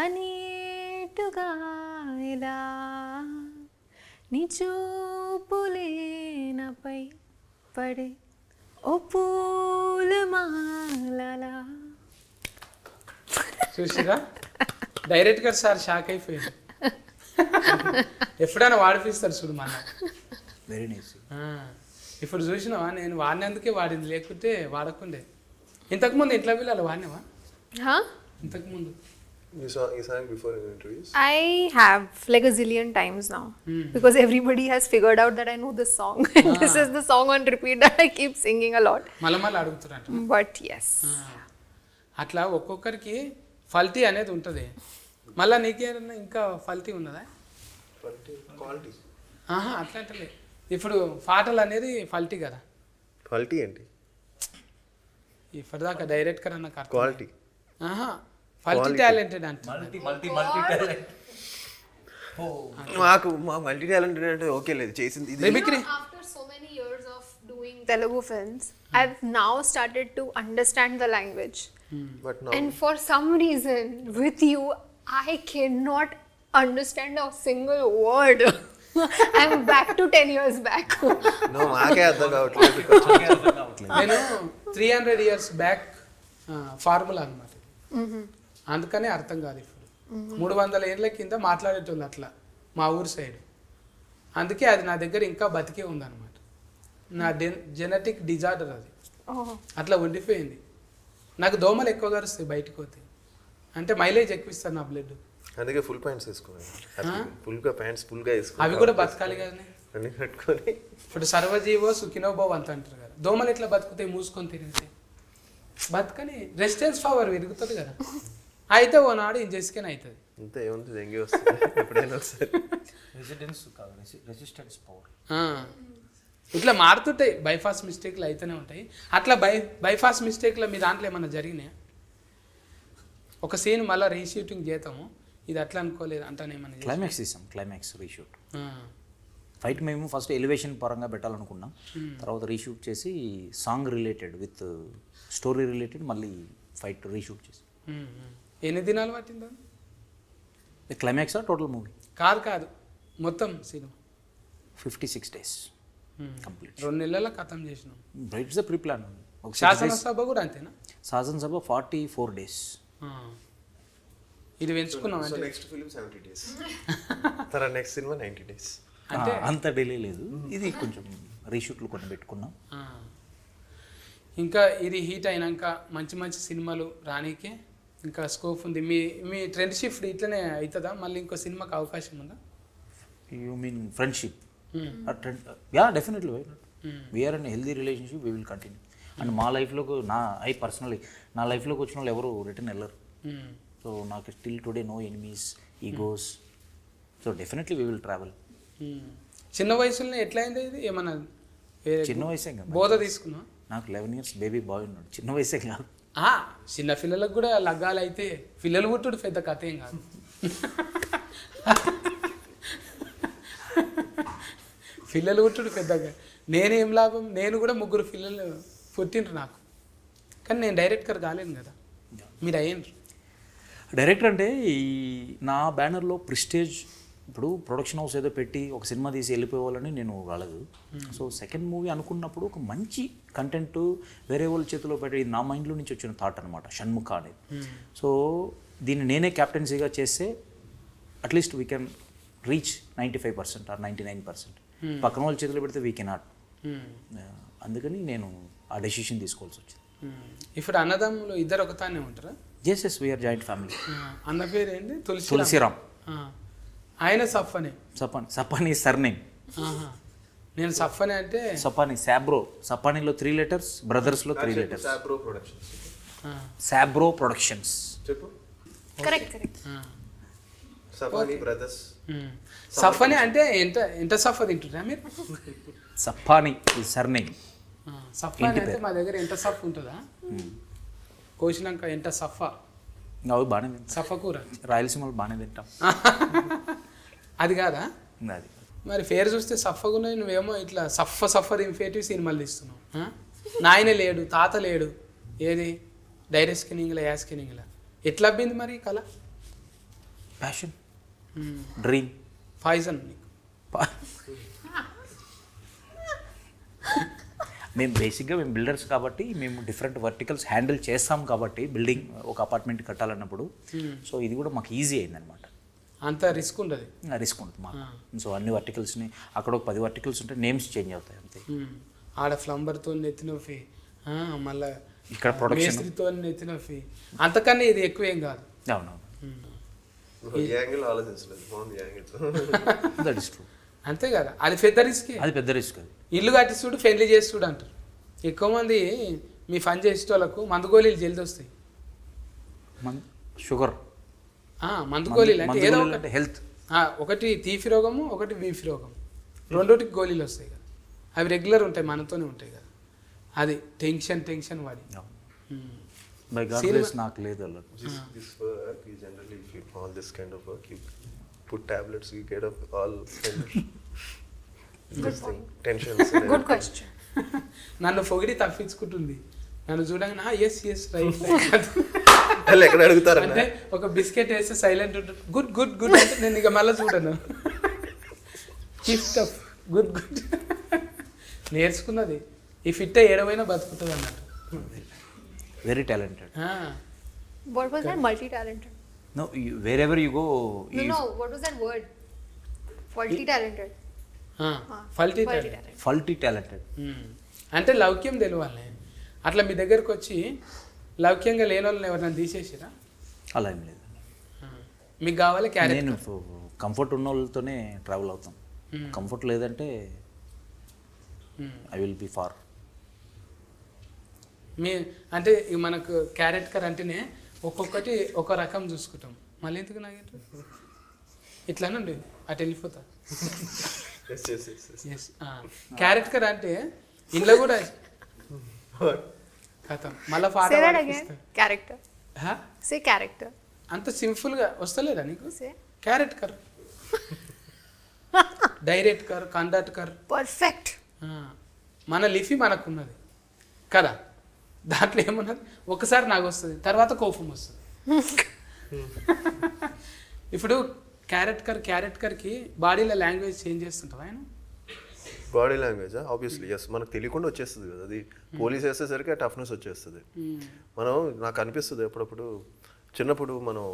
Speaker 4: అనేటుగా ఇలా నీ చూపులేనపై పడే ఓ పూలమాలలా.
Speaker 1: చూసిరా డైరెక్ట్గా సార్ షాక్ అయిపోయారు. ఎప్పుడైనా వాడిపిస్తారు చూడు మన.
Speaker 2: Very nice.
Speaker 1: ఇప్పుడు చూసినావా నేను వాడినందుకే వాడింది, లేకుంటే వాడకుండే. ఇంతకుముందు ఇంట్లో పిల్లలు వాడినావా? ఇంతకుముందు
Speaker 3: You sang before in interviews?
Speaker 4: I have like a zillion times now because everybody has figured out that I know this song. And this is the song on repeat that I keep singing a lot.
Speaker 1: మళ్ళీ అడుగుతున్నట్టు.
Speaker 4: But yes.
Speaker 1: అట్లా ఒక్కొక్కరికి ఫల్టీ అనేది ఉంటుంది. మళ్ళీ నీకేమన్నా ఇంకా ఫల్టీ ఉన్నదా?
Speaker 3: Quality
Speaker 1: అట్లా అంటే ఇప్పుడు పాటలు అనేది ఫల్టీ కదా.
Speaker 3: క్వాలిటీ ఏంటి?
Speaker 1: ఇప్పటిదాకా డైరెక్టర్ అన్న
Speaker 3: క్వాలిటీ
Speaker 1: మల్టీ టాలెంటెడ్ అంటే
Speaker 3: మాకు మా మల్టీ టాలెంటెడ్ అంటే ఓకే లేదు చేసింది ఇది
Speaker 1: mimicry
Speaker 4: After so many years of doing Telugu films, I've now started to understand the language.
Speaker 3: But
Speaker 4: And for some reason, with you, I cannot understand a single word. I'm back to 10 years back.
Speaker 3: No మాకే అర్థం కావట్లేదు
Speaker 1: నేను 300 years back formula అనమాట అందుకనే అర్థం కాదు ఇప్పుడు 300 ఏళ్ళ కింద మాట్లాడేటోళ్ళు అట్లా మా ఊరు సైడ్ అందుకే అది నా దగ్గర ఇంకా బతికే ఉందన్నమాట నా జెనెటిక్ డిజార్డర్ అది
Speaker 4: Oh.
Speaker 1: అట్లా ఉండిపోయింది నాకు దోమలు ఎక్కువ కరుస్తాయి బయటకు పోతే అంటే మైలేజ్ ఎక్కువ ఇస్తారు నా బ్లడ్
Speaker 3: అందుకే ఫుల్ ప్యాంట్స్ వేసుకోవాలి ఫుల్గా ప్యాంట్స్ ఫుల్గా వేసుకోవాలి
Speaker 1: అవి కూడా బతకాలి కానీ
Speaker 3: అన్ని కట్టుకొని
Speaker 1: ఇప్పుడు సర్వజీవో సుఖినోభవ్ అంత అంటారు కదా దోమలు ఎట్లా బతుకుతాయి మూసుకొని తిరిగితే బతకని రెసిస్టెన్స్ పవర్ పెరుగుతుంది కదా అయితే ఓనాడు ఇంజెస్కెన్ అవుతుంది
Speaker 3: అంతే ఏముంది దెంగి వస్తుంది ఎప్పుడైనా ఒకసారి
Speaker 2: రెసిస్టెన్స్ పవర్
Speaker 1: ఇట్లా మారుతుంటాయి బైపాస్ మిస్టేక్లు అయితేనే ఉంటాయి అట్లా బైపాస్ మిస్టేక్లో మీ దాంట్లో ఏమన్నా జరిగినాయా ఒక సీన్ మళ్ళీ రీషూటింగ్ చేద్దాము ఇది అట్లా అనుకోలేదు అంటానేమన్నా
Speaker 2: క్లైమాక్స్ ఇస్తాం క్లైమాక్స్ రీషూట్ ఫైట్ మేము ఫస్ట్ ఎలివేషన్ పరంగా పెట్టాలనుకున్నాం తర్వాత రీషూట్ చేసి song related with story related మళ్ళీ ఫైట్ రీషూట్ చేసి
Speaker 1: ఎన్ని దినాలు పట్టిందా
Speaker 2: క్లైమాక్స్ టోటల్ మూవీ
Speaker 1: కాదు మొత్తం సినిమా
Speaker 2: 56 days కంప్లీట్
Speaker 1: 2 నెలల ఖతం చేసినాం
Speaker 2: ఇట్స్ ద ప్రీ ప్లాన్
Speaker 1: శాసనసభ కూడా అంతేనా
Speaker 2: శాసనసభ 44 days
Speaker 1: ఇది పెంచుకున్నాం
Speaker 3: సో
Speaker 1: అంటే
Speaker 3: నెక్స్ట్ ఫిలిం 70 days తర్వాత నెక్స్ట్ సినిమా 90 days
Speaker 1: అంటే
Speaker 2: అంత డిలే లేదు ఇది కొంచెం రీషూట్లు కొన్ని పెట్టుకున్నాం
Speaker 1: ఇంకా ఇది హీట్ అయినాక మంచి మంచి సినిమాలు రానీకే ఇంకా స్కోప్ ఉంది మీ ట్రెండ్ షిఫ్ట్ ఇట్లనే అవుతుందా మళ్ళీ ఇంకో సినిమాకి అవకాశం ఉందా
Speaker 2: you mean friendship ya definitely why not we are in healthy relationship we will continue and మా లైఫ్లోకి పర్సనలీ నా లైఫ్లోకి వచ్చిన వాళ్ళు ఎవరు రిటర్న్ వెళ్ళరు సో నాకు still today no enemies egos so definitely we will travel
Speaker 1: చిన్న వయసులోనే ఎట్లా అయింది ఇది ఏమన్నా
Speaker 2: చిన్న వయసే కదా
Speaker 1: బోధ తీసుకున్నా
Speaker 2: నాకు 11 years బేబీ బాయ్ ఉన్నాడు చిన్న వయసే కాదు
Speaker 1: చిన్న పిల్లలకు కూడా లగ్గాలు అయితే పిల్లలు పుట్టుడు పెద్ద కథ ఏం కాదు పిల్లలు పుట్టుడు పెద్దగా నేనేం లాభం నేను కూడా 3 పిల్లలు పుట్టిండ్రు నాకు కానీ నేను డైరెక్టర్ కాలేను కదా మీరు అయ్యిండ్రు
Speaker 2: డైరెక్టర్ అంటే ఈ నా బ్యానర్లో ప్రిస్టేజ్ ఇప్పుడు ప్రొడక్షన్ హౌస్ ఏదో పెట్టి ఒక సినిమా తీసి వెళ్ళిపోవాలని నేను రాలేదు సో సెకండ్ మూవీ అనుకున్నప్పుడు ఒక మంచి కంటెంట్ వేరే వాళ్ళ చేతిలో పెట్టి ఇది నా మైండ్లో నుంచి వచ్చిన థాట్ అనమాట షణ్ముఖ అనేది సో దీన్ని నేనే క్యాప్టెన్సీగా చేస్తే at least we can reach 95% or 99%. పక్కన వాళ్ళ చేతిలో పెడితే వీ కెనాట్. అందుకని నేను ఆ డెసిషన్ తీసుకోవాల్సి వచ్చింది.
Speaker 1: ఇప్పుడు అన్నదమ్ములు ఇద్దరు ఒకతానే ఉంటారా?
Speaker 2: Yes yes we are joint family.
Speaker 1: అన్న పేరు ఏంటి?
Speaker 2: తులసిరామ్.
Speaker 1: ఆయన సఫ్ఫనే.
Speaker 2: సపానీ సర్నేమ్.
Speaker 1: నేను సఫ్ఫనే అంటే
Speaker 2: సపానీ సాబ్రో. సపానీలో 3 letters, బ్రదర్స్లో 3 letters. సాబ్రో ప్రొడక్షన్స్.
Speaker 3: చెప్పు.
Speaker 4: Correct correct.
Speaker 3: సపానీ బ్రదర్స్.
Speaker 1: సఫ్ఫనే అంటే ఎంత సఫ్ఫ తింటున్నా మీరు?
Speaker 2: సపానీ సర్నేమ్.
Speaker 1: సఫ్ఫాని అంటే మా దగ్గర ఎంత సఫ్ ఉంటుందా కోసినాక ఎంత సఫా
Speaker 2: అవి బాగానే తింటాం.
Speaker 1: సఫా కూర
Speaker 2: రాయలసీమలో బాగానే తింటాం.
Speaker 1: అది కాదా?
Speaker 2: అది
Speaker 1: మరి పేరు చూస్తే సఫగున్నాయి, నువ్వేమో ఇట్లా సఫ ఇంఫేటివ్ సినిమాలు తీస్తున్నావు. నాయన లేడు, తాత లేడు, ఏది డైరెక్ట్ స్కిన్నింగ్లా యా స్కిన్నింగ్లా ఎట్లా అబ్బింది మరి కళ?
Speaker 2: ప్యాషన్, డ్రీమ్,
Speaker 1: పాయిజన్ నీకు.
Speaker 2: మేము బేసిక్గా మేము బిల్డర్స్ కాబట్టి మేము డిఫరెంట్ వర్టికల్స్ హ్యాండిల్ చేస్తాం కాబట్టి బిల్డింగ్ ఒక అపార్ట్మెంట్ కట్టాలన్నప్పుడు సో ఇది కూడా మాకు ఈజీ అయిందనమాట.
Speaker 1: అంత రిస్క్ ఉండదు.
Speaker 2: రిస్క్ ఉంటుంది మాకు. సో అన్ని వర్టికల్స్ని అక్కడ ఒక 10 వర్టికల్స్ ఉంటే నేమ్స్ చేంజ్ అవుతాయి అంతే.
Speaker 1: ఆడ ఫ్లంబర్తో నెత్తినొఫి, మళ్ళీ
Speaker 2: ఇక్కడ ప్రొడక్షన్
Speaker 1: నెత్తినొఫి, అంతకన్నా ఇది ఎక్కువేం కాదు.
Speaker 2: అవునవును, దట్ ఇస్ ట్రూ.
Speaker 1: అంతే కదా, అది పెద్ద రిస్క్.
Speaker 2: అది పెద్ద రిస్క్. అది
Speaker 1: ఇల్లు కట్టి చూడు, పెళ్లి చేసి చూడు అంటారు. ఎక్కువ మంది మీ పని చేసే వాళ్ళకు మందు గోళీలు జల్ది వస్తాయి.
Speaker 2: షుగర్
Speaker 1: మందు గోళీలు అంటే ఏదో
Speaker 2: ఒకటి హెల్త్,
Speaker 1: ఒకటి తీపి రోగము, ఒకటి బీపీ రోగం, రెండోటికి గోళీలు వస్తాయి కదా. అవి రెగ్యులర్ ఉంటాయి, మనతోనే ఉంటాయి కదా. అది టెన్షన్ వాడి
Speaker 2: బై గాడ్ గ్రేస్ నాకు లేదు అలా.
Speaker 3: This work, you generally, if you all this kind of work, you put tablets, you get up all kind of this thing, tensions. and
Speaker 4: Good question.
Speaker 1: నన్ను పొగిడి తప్పించుకుంటుంది. నన్ను చూడంగా ఎస్ ఎస్ రైట్
Speaker 3: వాళ్ళు ఎక్కడ అడుగుతారన్న
Speaker 1: అంటే ఒక బిస్కెట్ వేస్తే సైలెంట్ ఉంటుంది. గుడ్ గుడ్ గుడ్ అంటే నేను ఇక మళ్ళీ చూడను. గిఫ్ట్ గుడ్ గుడ్ నేర్చుకున్నది. ఈ ఫిట్ ఏడవైనా బతుకుతుంది అన్నట్టు.
Speaker 2: Very talented.
Speaker 4: What was that? Multi-talented.
Speaker 2: No where ever you go.
Speaker 4: No. What was that word? Multi-talented.
Speaker 1: Faulty
Speaker 4: Multi-talented.
Speaker 2: Faulty talented.
Speaker 1: అంటే లౌక్యం తెలియాలి. అట్లా మీ దగ్గరకు వచ్చి లౌక్యంగా లేని వాళ్ళని ఎవరైనా తీసేసిరా?
Speaker 2: అలా ఏం లేదు.
Speaker 1: మీకు కావాలి క్యారెక్టర్.
Speaker 2: నేను కంఫర్ట్ ఉన్న వాళ్ళతోనే ట్రావెల్ అవుతాం. కంఫర్ట్ లేదంటే ఐ విల్ బి ఫార్.
Speaker 1: మీ అంటే ఇక మనకు క్యారెక్టర్ అంటేనే ఒక్కొక్కటి ఒక రకం చూసుకుంటాం. మళ్ళీ ఎందుకు నాకు ఇట్లానండి అటు వెళ్ళిపోతా. ఎస్ క్యారెక్టర్ అంటే ఇంట్లో కూడా కథం మళ్ళీ పాట
Speaker 4: Say that
Speaker 1: పాడిపిస్తా.
Speaker 4: again. Character.
Speaker 1: హా?
Speaker 4: Say character.
Speaker 1: అంత సింపుల్గా వస్తలేదా నీకు?
Speaker 4: Say.
Speaker 1: Character director conductor
Speaker 4: Perfect.
Speaker 1: మన లిఫీ మనకున్నది కదా. దాంట్లో ఏమున్నది ఒకసారి నాకు వస్తుంది, తర్వాత కోపం వస్తుంది. ఇప్పుడు క్యారెక్టర్కి బాడీలో లాంగ్వేజ్ చేంజ్ చేస్తుంటావు ఆయన.
Speaker 3: బాడీ లాంగ్వేజ్ ఆబ్వియస్లీ ఎస్ మనకు తెలియకుండా వచ్చేస్తుంది కదా. అది పోలీస్ వేసేసరికి ఆ టఫ్నెస్ వచ్చేస్తుంది. మనం నాకు అనిపిస్తుంది అప్పుడప్పుడు చిన్నప్పుడు మనం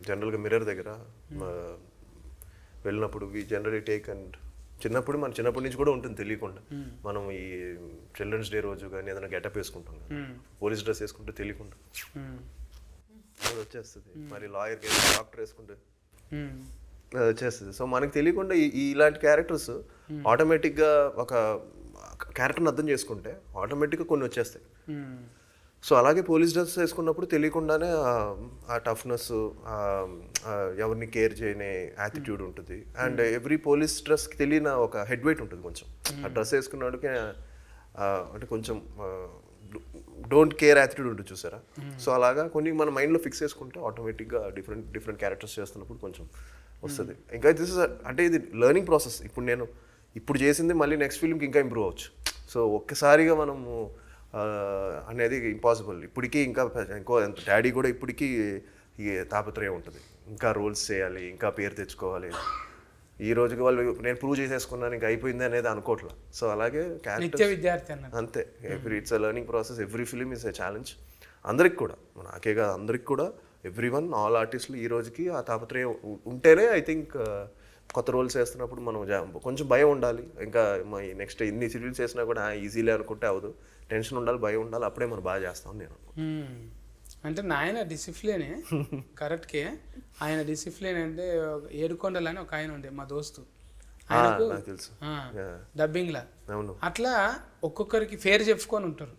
Speaker 3: జనరల్గా మిర్రర్ దగ్గర వెళ్ళినప్పుడు వి జనరలీ టేక్ అండ్ చిన్నప్పటి నుంచి కూడా ఉంటుంది తెలియకుండా. మనం ఈ చిల్డ్రన్స్ డే రోజు కానీ ఏదైనా గెటప్ వేసుకుంటాం కదా, పోలీస్ డ్రెస్ వేసుకుంటే తెలియకుండా అది వచ్చేస్తుంది. మరి లాయర్ డాక్టర్ వేసుకుంటే అది వచ్చేస్తుంది. సో మనకి తెలియకుండా ఇలాంటి క్యారెక్టర్స్ ఆటోమేటిక్గా ఒక క్యారెక్టర్ని అర్థం చేసుకుంటే ఆటోమేటిక్గా కొన్ని వచ్చేస్తాయి. సో అలాగే పోలీస్ డ్రెస్ వేసుకున్నప్పుడు తెలియకుండానే ఆ టఫ్నెస్, ఎవరిని కేర్ చేయని యాటిట్యూడ్ ఉంటుంది. అండ్ ఎవ్రీ పోలీస్ డ్రెస్కి తెలియని ఒక హెడ్ వెయిట్ ఉంటుంది కొంచెం. ఆ డ్రెస్ వేసుకున్నాడికి అంటే కొంచెం డోంట్ కేర్ యాటిట్యూడ్ ఉంటుంది చూసారా. సో అలాగా కొన్ని మన మైండ్లో ఫిక్స్ చేసుకుంటే ఆటోమేటిక్గా డిఫరెంట్ క్యారెక్టర్స్ చేస్తున్నప్పుడు కొంచెం వస్తుంది. ఇంకా దిస్ ఇస్ అంటే ఇది లెర్నింగ్ ప్రాసెస్. ఇప్పుడు చేసింది మళ్ళీ నెక్స్ట్ ఫిల్మ్కి ఇంకా ఇంప్రూవ్ అవ్వచ్చు. సో ఒక్కసారిగా మనము అనేది ఇంపాసిబుల్. ఇప్పటికీ ఇంకో డాడీ కూడా ఇప్పటికీ ఈ తాపత్రయం ఉంటుంది, ఇంకా రోల్స్ చేయాలి, ఇంకా పేరు తెచ్చుకోవాలి. ఈ రోజుకి వాళ్ళు నేను ప్రూవ్ చేసేసుకున్నాను ఇంకా అయిపోయింది అనేది అనుకోవట్లా. సో అలాగే
Speaker 1: విద్యార్థి
Speaker 3: అంతే. It's a learning process. Every film is a challenge. అందరికి కూడా, నాకే కాదు అందరికి కూడా, ఎవ్రీ వన్, ఆల్ ఆర్టిస్టులు ఈ రోజుకి ఆ తాపత్రయం ఉంటేనే ఐ థింక్ కొత్త రోల్స్ వేస్తున్నప్పుడు మనం కొంచెం భయం ఉండాలి. ఇంకా నెక్స్ట్ ఇన్ని సీరియల్స్ చేసినా కూడా ఈజీలే అనుకుంటే అవదు. టెన్షన్ ఉండాలి, భయం ఉండాలి, అప్పుడే మనం బాగా చేస్తాం నేను.
Speaker 1: అంటే నాయన డిసిప్లినే కరెక్ట్కే. ఆయన డిసిప్లిన్ అంటే ఏడుకొండలు అని ఒక ఆయన ఉండే మా దోస్తు, ఆయనకు
Speaker 3: తెలుసు
Speaker 1: డబ్బింగ్లా. అట్లా ఒక్కొక్కరికి ఫేర్ చెప్పుకొని ఉంటారు.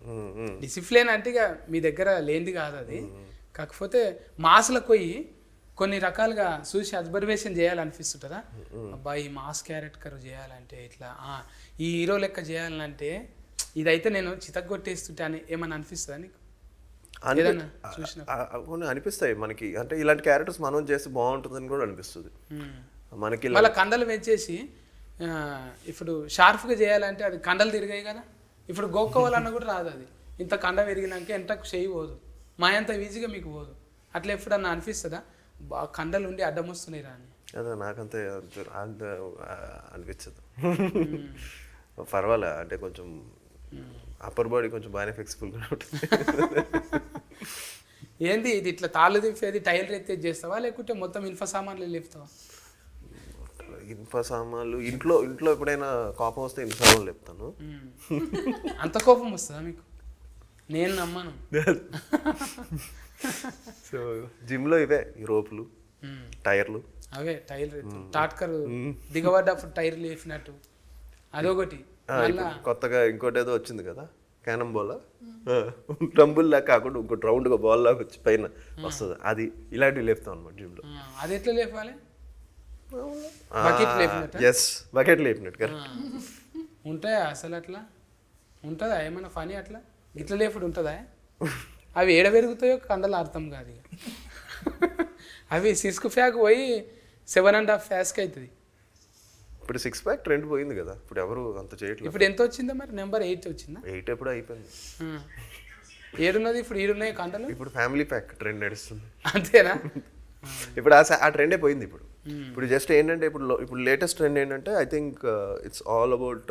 Speaker 1: డిసిప్లిన్ అంటే ఇక మీ దగ్గర లేనిది కాదు అది. కాకపోతే మాస్లకు పోయి కొన్ని రకాలుగా చూసి అబ్జర్వేషన్ చేయాలనిపిస్తుంటుందా, అబ్బాయి ఈ మాస్ క్యారెక్టర్ చేయాలంటే ఇట్లా, ఈ హీరో లెక్క చేయాలంటే ఇదైతే నేను చితగ్గొట్టేస్తుంటే అని ఏమన్నా అనిపిస్తుందా నీకు?
Speaker 3: అనిపిస్తాయి మనకి. అంటే ఇలాంటి క్యారెక్టర్స్ మనం చేస్తే బాగుంటుందని కూడా అనిపిస్తుంది మనకి.
Speaker 1: మళ్ళీ కండలు పెంచేసి ఇప్పుడు షార్ప్గా చేయాలంటే అది కండలు తిరిగాయి కదా. ఇప్పుడు గోక్కోవాలన్నా కూడా రాదు. అది ఇంత కండ విరిగినాక ఎంతకు చేయి పోదు, మా అంత ఈజీగా మీకు పోదు. అట్లా ఎప్పుడన్నా అనిపిస్తుందా బాగా కండలు ఉండి అడ్డం వస్తున్నాయి రా అని?
Speaker 3: అదే నాకంతే అనిపించదు. పర్వాలే, అంటే కొంచెం అప్పర్ బాడీ కొంచెం బాగానే ఫ్లెక్సిబుల్గా ఉంటుంది.
Speaker 1: ఏంది ఇది ఇట్లా తాళ్ళు తిప్పేది టైల్ ఎత్తేది చేస్తావా, లేకుంటే మొత్తం ఇన్ఫ సామాన్లు లేపుతావా?
Speaker 3: ఇన్ఫ సామాన్లు ఇంట్లో ఎప్పుడైనా కోపం వస్తే ఇన్ఫ సామాన్లు లేపుతాను.
Speaker 1: అంత కోపం వస్తుందా మీకు? నేను నమ్మను.
Speaker 3: సో జిమ్లో ఇవే ఈ రోపులు, టైర్లు,
Speaker 1: అవే టైర్ టాట్కర్ దిగబడ్డప్పుడు టైర్లు వేసినట్టు అదొకటి.
Speaker 3: కొత్తగా ఇంకోటి ఏదో వచ్చింది కదా, క్యానం బాల్, రంబుల్ లాగా కాకుండా ఇంకోటి రౌండ్గా బాల్ లాగా వచ్చి పైన వస్తుంది, అది ఇలాంటివి లేపుతాం అనమాట జిమ్లో.
Speaker 1: అది ఎట్లా లేపాలి?
Speaker 3: ఎస్, బకెట్ లేపినట్టు కదా.
Speaker 1: ఉంటాయా అసలు? అట్లా ఉంటుందా ఏమైనా ఫనీ అట్లా? ఇట్లా లేపుడు ఉంటుందా? అవి ఏడ పెరుగుతాయో కండలు అర్థం కాదు ఇక. అవి సిస్క్ ఫ్యాక్ పోయి 7.5 ఫ్యాస్కి అవుతుంది.
Speaker 3: ఇప్పుడు 6 ప్యాక్ ట్రెండ్ పోయింది కదా, ఇప్పుడు ఎవరు అంత చేయట్లేదు.
Speaker 1: ఇప్పుడు ఎంత వచ్చిందా మరి? నెంబర్ 8 వచ్చిందా?
Speaker 3: 8 ఎప్పుడు అయిపోయింది.
Speaker 1: ఏడున్నది ఇప్పుడు? ఈడున్నాయి కండలు.
Speaker 3: ఇప్పుడు ఫ్యామిలీ ప్యాక్ ట్రెండ్ నడుస్తుంది.
Speaker 1: అంతేనా?
Speaker 3: ఇప్పుడు ఆ ట్రెండే పోయింది. ఇప్పుడు జస్ట్ ఏంటంటే ఇప్పుడు లేటెస్ట్ ట్రెండ్ ఏంటంటే I think it's all about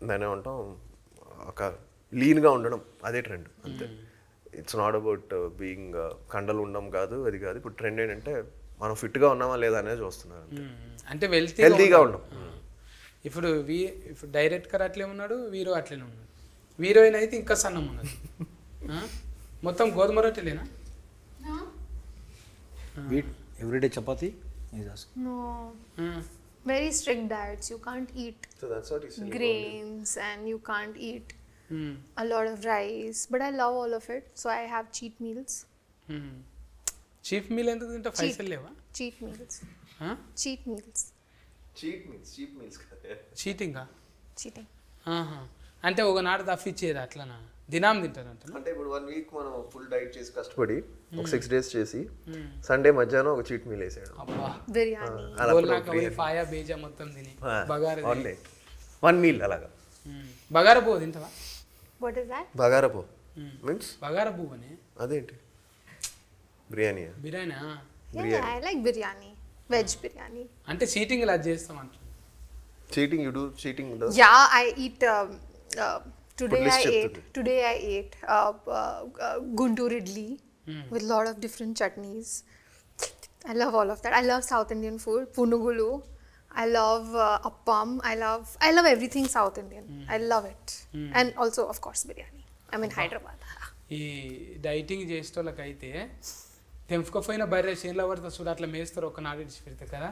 Speaker 3: దాని ఏమంటాం, ఒక లీన్గా ఉండడం, అదే ట్రెండ్ అంతే. ఇట్స్ నాట్ అబౌట్ బీయింగ్ కండలు ఉండడం కాదు, అది కాదు. ఇప్పుడు ట్రెండ్ ఏంటంటే మనం ఫిట్గా ఉన్నామా లేదా అనేది చూస్తున్నారు అంతే.
Speaker 1: అంటే
Speaker 3: హెల్తీగా ఉన్నాం.
Speaker 1: ఇప్పుడు ఇప్పుడు డైరెక్టర్ అట్లే ఉన్నాడు, హీరో అట్లనే ఉన్నాడు. హీరోయిన్ అయితే ఇంకా సన్నం ఉన్నది. మొత్తం గోధుమ రొట్టెలేనా?
Speaker 2: Everyday chapati?
Speaker 4: No. Very strict diets. You can't eat
Speaker 3: So that's what he said.
Speaker 4: grains and you can't eat a lot of rice. But I love all of it. So I have cheat meals.
Speaker 1: Chief meal ఎందుకు తింటా? పైసలు లేవా?
Speaker 4: Cheat meals. Cheat meals.
Speaker 3: Cheap meals కదా.
Speaker 1: చీటింగా?
Speaker 4: Cheating.
Speaker 1: అంటే ఒకనాడు తప్పిచ్చేది అట్లనా? దినాం తింటారంట.
Speaker 3: అంటే ఇప్పుడు 1 వీక్ మనం ఫుల్ డైట్ చేసి కష్టపడి ఒక 6 డేస్ చేసి సండే మధ్యాహ్నం ఒక చీట్ మీల్ వేసాడు.
Speaker 1: అబ్బా,
Speaker 4: Biryani.
Speaker 1: గోల్నాక పోయి ఫాయా బేజా మొత్తం తిని బగారా
Speaker 3: 1 మీల్ అలాగా.
Speaker 1: బగారా పువ్వు తింటావా?
Speaker 4: What is that?
Speaker 3: బగారపో మీన్స్
Speaker 1: బగారా పువ్వు అని
Speaker 3: అదేంటి? Biryani.
Speaker 1: Biryani.
Speaker 4: Yeah, I like biryani. Veg biryani.
Speaker 1: అంటే చీటింగ్ ఇలా చేస్తాం అంట.
Speaker 3: Cheating you do cheating does.
Speaker 4: Yeah, I eat. Today
Speaker 3: list
Speaker 4: I
Speaker 3: చెప్తుంది.
Speaker 4: ate guntur idli with lot of different chutneys. I love all of that. I love South Indian food. Punugulu. I love appam. I love everything South Indian. I love it. And also of course biryani. I'm in Hyderabad.
Speaker 1: ఈ dieting చేసేటోళ్ళకైతే తెంపుకపోయిన బర్రె చేనులో పడితే చూడు అట్లా మేస్తారు, ఒక నాడు ఇడిచి పెడతారు కదా.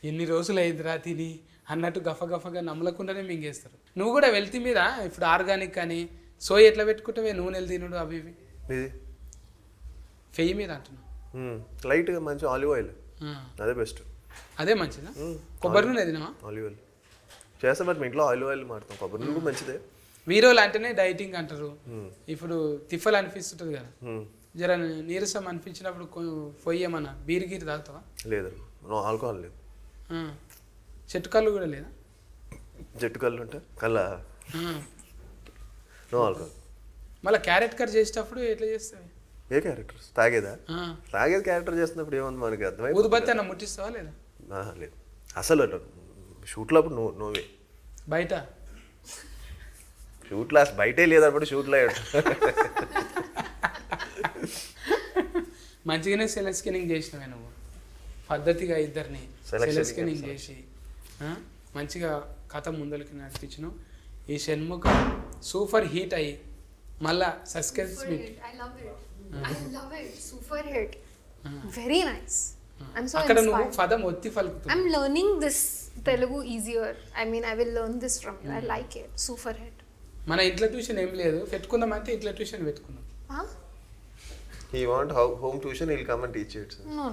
Speaker 1: ఎన్ని రోజులు అయిందిరా తిని అన్నట్టు గఫగఫగా నమ్మలకుండానే మింగేస్తారు. నువ్వు కూడా వెళ్తే మీద ఇప్పుడు ఆర్గానిక్ కానీ సోయ ఎట్లా పెట్టుకుంటావే, నూనెలు తినుడు అవి ఇవి ఫెయ్యి మీద అంటున్నావు.
Speaker 3: లైట్గా మంచి ఆలివ్ ఆయిల్, అదే బెస్ట్.
Speaker 1: అదే మంచిదా? కొబ్బరి నూనె తినవా?
Speaker 3: ఆలివ్ ఆయిల్ చేస్తాం, బట్ మీ ఇంట్లో ఆలివ్ ఆయిల్ మారుతాం. కొబ్బరి నూనె మంచిదే.
Speaker 1: వీరోలు అంటేనే డైటింగ్ అంటారు. ఇప్పుడు తిఫలు అనిపిస్తుంటుంది కదా, జర నీరసం అనిపించినప్పుడు పొయ్యేమన్నా బీర్ గీరు తాగుతావా?
Speaker 3: లేదు, నో ఆల్కహాల్ లేదు.
Speaker 1: చెట్టు కళ్ళు కూడా లేదా?
Speaker 3: జట్టు కళ్ళు ఉంటే కళ్ళ నో ఆల్కహాల్.
Speaker 1: మళ్ళీ క్యారెట్ కట్ చేసేటప్పుడు ఎట్లా చేస్తావు?
Speaker 3: ఏ క్యారెక్టర్స్ తాగేదా? తాగేది క్యారెక్టర్ చేస్తున్నప్పుడు ఏముంది మనకి అర్థమైంది.
Speaker 1: ఊదుబత్తి అన్న ముట్టిస్తావా లేదా?
Speaker 3: లేదు అసలు షూట్లో అప్పుడు నోవే.
Speaker 1: బయట
Speaker 3: షూట్లో బయటే లేదన్నప్పుడు షూట్లో
Speaker 1: మంచిగానే సెల్ స్కానింగ్ చేసినవే నువ్వు, పద్ధతిగా ఇద్దరిని సెల్ స్కానింగ్ చేసి మంచిగా కథ ముందరికి నడిపించినావు. ఈ షణ్ముఖ సూపర్ హీట్ అయ్యి మళ్ళా suspense meet.
Speaker 4: I love it. Super hit. Very nice. I'm so
Speaker 1: అక్కడ నువ్వు
Speaker 4: inspired.
Speaker 1: పదం ఒత్తి పలుకుతావు.
Speaker 4: I'm learning this Telugu easier. I mean, I will learn this from you. I like it. Super hit.
Speaker 1: మన ఇంట్లో tuition ఏం లేదు, పెట్టుకుందామంటే ఇంట్లో tuition పెట్టుకుందాం.
Speaker 4: Huh?
Speaker 3: He want home tuition, he'll come and teach it.
Speaker 4: No.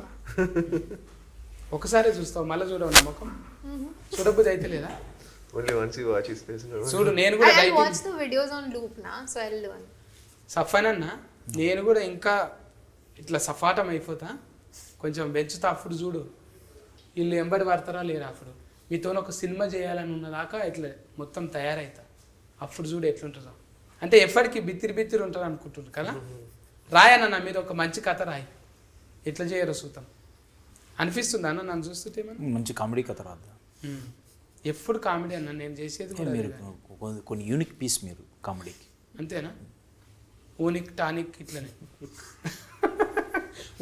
Speaker 1: ఒకసారి చూస్తావు మళ్ళీ చూడవు నమ్మకం చూడబుద్ధి అయితే లేదా?
Speaker 3: Only once you watch his face.
Speaker 1: చూడు నేను కూడా
Speaker 4: I'll watch the videos on loop now, so I'll learn.
Speaker 1: Safan అన్న నేను కూడా ఇంకా ఇట్లా సఫాటం అయిపోతా, కొంచెం పెంచుతా. అప్పుడు చూడు వీళ్ళు ఎంబడి పడతారా లేరా, అప్పుడు మీతో ఒక సినిమా చేయాలని ఉన్నదాకా ఇట్లా మొత్తం తయారవుతా. అప్పుడు చూడు ఎట్లుంటుందో. అంటే ఎప్పటికీ బిత్తిరి ఉంటారు అనుకుంటున్నారు కదా. రాయన్న మీరు ఒక మంచి కథ రాయి, ఎట్లా చేయరో చూద్దాం. అనిపిస్తుంది అన్న నన్ను చూస్తుంటే
Speaker 2: మంచి కామెడీ కథ రాద్దా?
Speaker 1: ఎప్పుడు కామెడీ అన్న నేను చేసేది కూడా
Speaker 2: మీరు కొన్ని యూనిక్ పీస్ మీరు కామెడీకి.
Speaker 1: అంతేనా? ఊనిక్ టానిక్ ఇట్లనే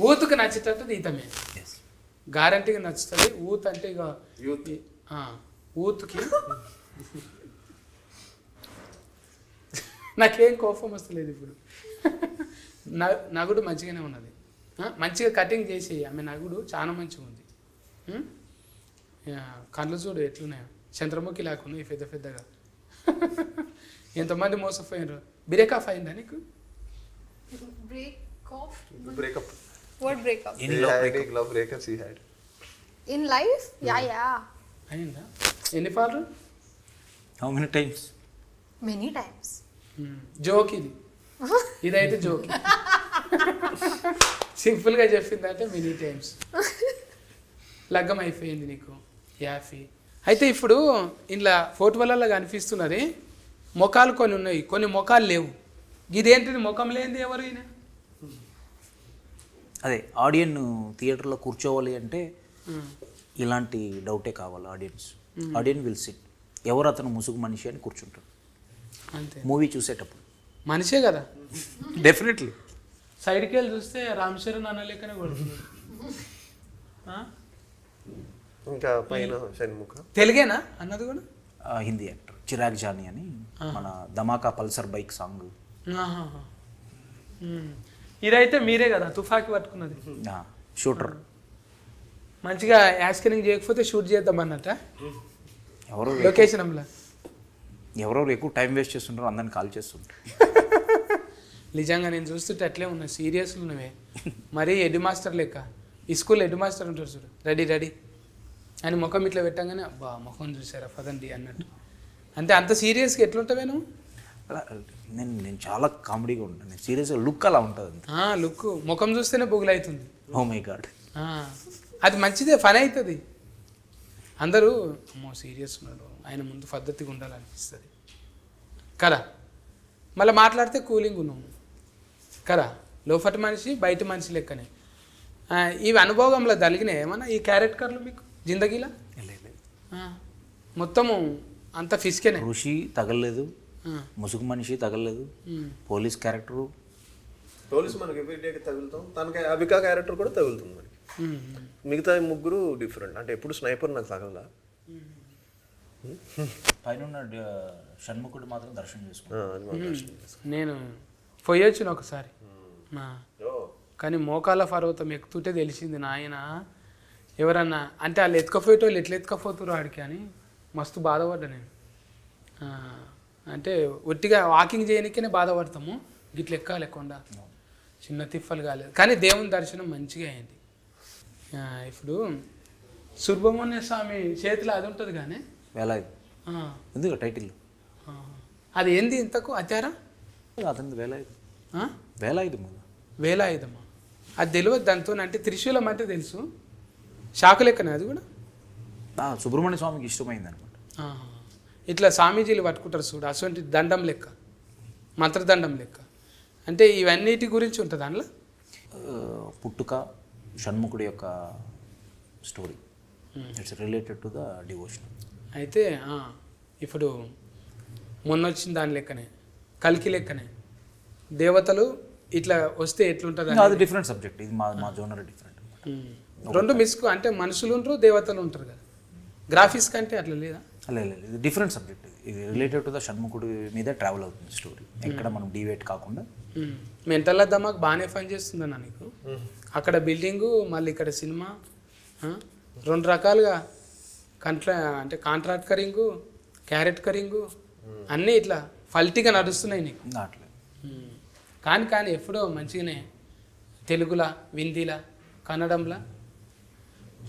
Speaker 1: ఊతుకు నచ్చేటట్టు తీతమే గ్యారంటీగా నచ్చుతుంది. ఊత్ అంటే ఇక ఊతుకి నాకేం కోపం వస్తలేదు ఇప్పుడు. నగుడు మంచిగానే ఉన్నది, మంచిగా కటింగ్ చేసి ఆమె నగుడు చాలా మంచిగా ఉంది. కళ్ళు చూడు ఎట్లున్నాయో, చంద్రముఖి లేకున్నాయి పెద్ద పెద్దగా. ఎంతమంది మోసపోయినారు. బ్రేకప్ అయిందా నీకు?
Speaker 3: Breakup.
Speaker 4: What breakup?
Speaker 3: Any love breakups he had?
Speaker 4: In life? Yeah.
Speaker 1: అయిందా? ఎన్ని పాలు?
Speaker 2: How many times?
Speaker 4: Many times.
Speaker 1: Joke ఇది, ఇదైతే జోక్. సింపుల్గా చెప్పిందంటే మెనీ టైమ్స్. లగ్గం అయిపోయింది నీకు యాఫీ. అయితే ఇప్పుడు ఇంట్లో ఫోటోలలో కనిపిస్తున్నది ముఖాలు కొన్ని ఉన్నాయి, కొన్ని ముఖాలు లేవు. ఇదేంటిది ముఖం లేనిది ఎవరు ఈయన?
Speaker 2: అదే ఆడియన్ థియేటర్లో కూర్చోవాలి అంటే ఇలాంటి డౌటే కావాలి. ఆడియన్ విల్ సిట్, ఎవరు అతను ముసుగు మనిషి అని కూర్చుంటాడు
Speaker 1: అంతే.
Speaker 2: మూవీ చూసేటప్పుడు
Speaker 1: మనిషే కదా.
Speaker 2: డెఫినెట్లీ.
Speaker 1: సైడ్కి వెళ్ళి చూస్తే రామ్ చరణ్ అన్న లెక్కనే కొడుతున్నాడు.
Speaker 3: ఇంకా పైన షణ్ముఖ
Speaker 1: తెలుగేనా అన్నది కూడా?
Speaker 2: హిందీ యాక్టర్ చిరాగ్ జానీ అని, మన ధమాకా పల్సర్ బైక్ సాంగ్.
Speaker 1: ఇదైతే మీరే కదా తుఫాకి పట్టుకున్నది.
Speaker 2: షూటర్.
Speaker 1: మంచిగా యాస్కరింగ్ చేయకపోతే షూట్ చేద్దాం అన్నట్ట
Speaker 2: ఎవరో
Speaker 1: లొకేషన్లో.
Speaker 2: ఎవరెవరు ఎక్కువ టైం వేస్ట్ చేస్తుంటారో అందరిని కాల్ చేస్తుంటారు.
Speaker 1: నిజంగా నేను చూస్తుంటే అట్లే ఉన్నా, సీరియస్లు ఉన్నవే. మరీ హెడ్ మాస్టర్ లెక్క. ఈ స్కూల్ హెడ్ మాస్టర్ ఉంటారు చూడు, రెడీ రెడీ అని ముఖం ఇట్లా పెట్టంగానే అబ్బా ముఖం చూసారా పదండి అన్నట్టు. అంటే అంత సీరియస్గా ఎట్లుంటావే నువ్వు?
Speaker 2: నేను చాలా కామెడీగా ఉంటాను. నేను సీరియస్గా లుక్ అలా ఉంటుంది.
Speaker 1: లుక్ ముఖం చూస్తేనే బొగులవుతుంది.
Speaker 2: Oh my God.
Speaker 1: అది మంచిదే, ఫన్ అవుతుంది. అందరూ అమ్మో సీరియస్ ఉన్నాడు, ఆయన ముందు పద్ధతిగా ఉండాలనిపిస్తుంది కదా. మళ్ళీ మాట్లాడితే కూలింగ్ ఉన్నాము కదా. లోపటి మనిషి బయట మనిషి లెక్కనే. ఇవి అనుభవంలో తగిలినాయి ఏమన్నా ఈ క్యారెక్టర్లు మీకు జిందగీలా? మొత్తము అంత ఫిస్కేనే.
Speaker 2: ఋషి తగలలేదు, ముసుగు మనిషి తగలలేదు, పోలీస్ క్యారెక్టరు.
Speaker 3: పోలీస్ మనకి ఎవ్రీడేకి తగులుతాం, తనకి అబికా క్యారెక్టర్ కూడా తగులుతుంది మనకి. మిగతా ముగ్గురు డిఫరెంట్. అంటే ఎప్పుడు స్నైపర్ నాకు తగలదా.
Speaker 2: పైన షణ్ముఖుడు మాత్రం దర్శనం చేసుకున్నాను.
Speaker 1: నేను పోయొచ్చిన ఒకసారి, కానీ మోకాల పర్వతం ఎక్కుతుంటే తెలిసింది నాయన ఎవరన్నా అంటే వాళ్ళు ఎత్తుకపోయేటోళ్ళు ఎట్లా ఎత్తుకపోతారు ఆడికి అని మస్తు బాధపడ్డా నేను. అంటే ఒట్టిగా వాకింగ్ చేయడానికే బాధపడతాము, గిట్ల ఎక్కాలి కొండ, చిన్న తిప్పలు కాలేదు. కానీ దేవుని దర్శనం మంచిగా అయింది. ఇప్పుడు సుబ్రహ్మణ్య స్వామి చేతిలో అది ఉంటుంది కానీ
Speaker 2: వేలాయుధం ఎందుకు టైటిల్
Speaker 1: అది ఏంది ఇంతకు అత్యారా?
Speaker 2: అతనిది వేలాయుధం. వేలాయుధం కదా.
Speaker 1: వేలాయుధమా? అది తెలియదు దాంతో. అంటే త్రిశూలం అంటే తెలుసు, శాఖ లెక్కనే అది కూడా.
Speaker 2: సుబ్రహ్మణ్య స్వామికి ఇష్టమైంది అనమాట.
Speaker 1: ఇట్లా స్వామీజీలు పట్టుకుంటారు చూడు, అటువంటి దండం లెక్క, మంత్రదండం లెక్క. అంటే ఇవన్నిటి గురించి ఉంటుంది అందులో.
Speaker 2: పుట్టుక షణ్ముఖుడి యొక్క story, it's related to the devotion.
Speaker 1: అయితే ఇప్పుడు మొన్న వచ్చిన దాని లెక్కనే, కల్కి లెక్కనే దేవతలు ఇట్లా వస్తే ఎట్లుంటుంది?
Speaker 2: అది డిఫరెంట్ సబ్జెక్ట్. ఇది మా జోనర్ డిఫరెంట్.
Speaker 1: రెండు మిస్కు అంటే మనుషులు ఉంటారు దేవతలు ఉంటారు కదా. గ్రాఫిక్స్ కంటే అట్లా లేదా?
Speaker 2: లేదు, ఇది డిఫరెంట్ సబ్జెక్ట్. ఇది రిలేటెడ్ టు ద షణ్ముఖుడి మీద ట్రావెల్ అవుతుంది స్టోరీ, ఎక్కడ మనం డివేట్ కాకుండా.
Speaker 1: మెంటల్ దమాక్ బాగానే పని చేస్తుందన్నా నీకు. అక్కడ బిల్డింగు, మళ్ళీ ఇక్కడ సినిమా, రెండు రకాలుగా అంటే కాంట్రాక్ట్ కరింగు, క్యారెట్ కరింగు అన్నీ ఇట్లా ఫల్టీగా నడుస్తున్నాయి నీకు.
Speaker 2: అట్లా
Speaker 1: కానీ ఎప్పుడో మంచిగానే తెలుగులా, హిందీలా, కన్నడంలా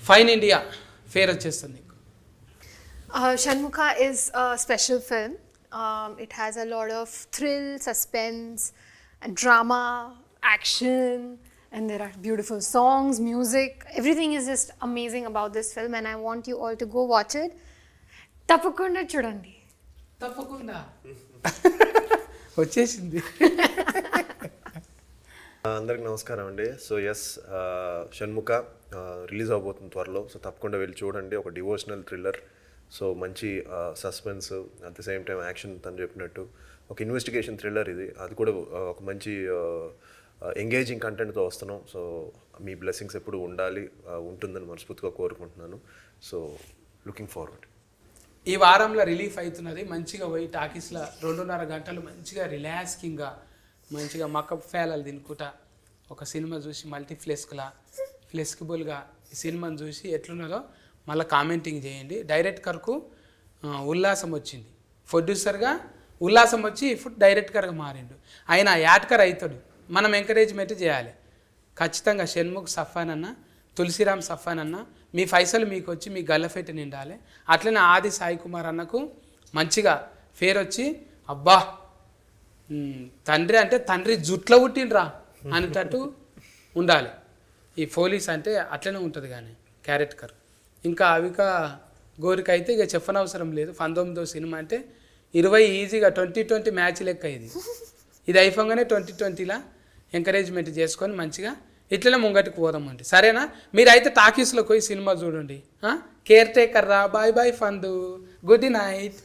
Speaker 1: ఫైన్ ఇండియా ఫేర్ వచ్చేస్తుంది నీకు.
Speaker 4: Shanmukha is a special film. It has a lot of thrill, suspense, and drama, action, and there are beautiful songs, music. Everything is just amazing about this film, and I want you all to go watch it. Tappakunda chudandi.
Speaker 1: తప్పకుండా వచ్చేసింది.
Speaker 3: అందరికి నమస్కారం అండి. So yes, Shanmukha release అవబోతుంది త్వరలో. So తప్పకుండా వెళ్ళి చూడండి. ఒక డివోషనల్ థ్రిల్లర్, సో మంచి suspense, at the same time action, తను చెప్పినట్టు ఒక ఇన్వెస్టిగేషన్ థ్రిల్లర్ ఇది. అది కూడా ఒక మంచి ఎంగేజింగ్ కంటెంట్తో వస్తున్నాం. సో మీ బ్లెస్సింగ్స్ ఎప్పుడు ఉంటుందని మనస్ఫూర్తిగా కోరుకుంటున్నాను. So looking forward.
Speaker 1: ఈ వారంలో రిలీఫ్ అవుతున్నది. మంచిగా పోయి టాకీస్లో 2.5 గంటలు మంచిగా రిలాక్సింగ్గా మంచిగా మకప్ ఫేలాలు తినుకుంటా ఒక సినిమా చూసి ఫ్లెక్సిబుల్గా ఈ సినిమాని చూసి ఎట్లున్నదో మళ్ళీ కామెంటింగ్ చేయండి. డైరెక్టర్కు ఉల్లాసం వచ్చింది, ప్రొడ్యూసర్గా ఉల్లాసం వచ్చి ఇప్పుడు డైరెక్టర్గా మారిండు. ఆయన యాడ్కర్ అవుతాడు, మనం ఎంకరేజ్మెంట్ చేయాలి ఖచ్చితంగా. షణ్ముఖ్ సఫాన్ అన్న, తులసిరామ్ సఫాన్ అన్న, మీ పైసలు మీకు వచ్చి మీ గల్లఫెట్టి నిండాలి. అట్లనే ఆది సాయి కుమార్ అన్నకు మంచిగా ఫేర్ వచ్చి అబ్బా తండ్రి అంటే తండ్రి జుట్లో పుట్టిండ్రా అనేటట్టు ఉండాలి. ఈ పోలీస్ అంటే అట్లనే ఉంటుంది కానీ క్యారెక్టర్. ఇంకా అవిక గోరికి అయితే ఇక చెప్పనవసరం లేదు. 19వ సినిమా అంటే 20 ఈజీగా 2020 మ్యాచ్ లెక్క ఇది అయిపోగానే 2020లా ఎంకరేజ్మెంట్ చేసుకొని మంచిగా ఇట్లనే ముంగటికి పోదామండి. సరేనా? మీరైతే టాకీస్లోకి పోయి సినిమా చూడండి. కేర్ టేకర్ రా. బాయ్ బాయ్ ఫందు. Good night.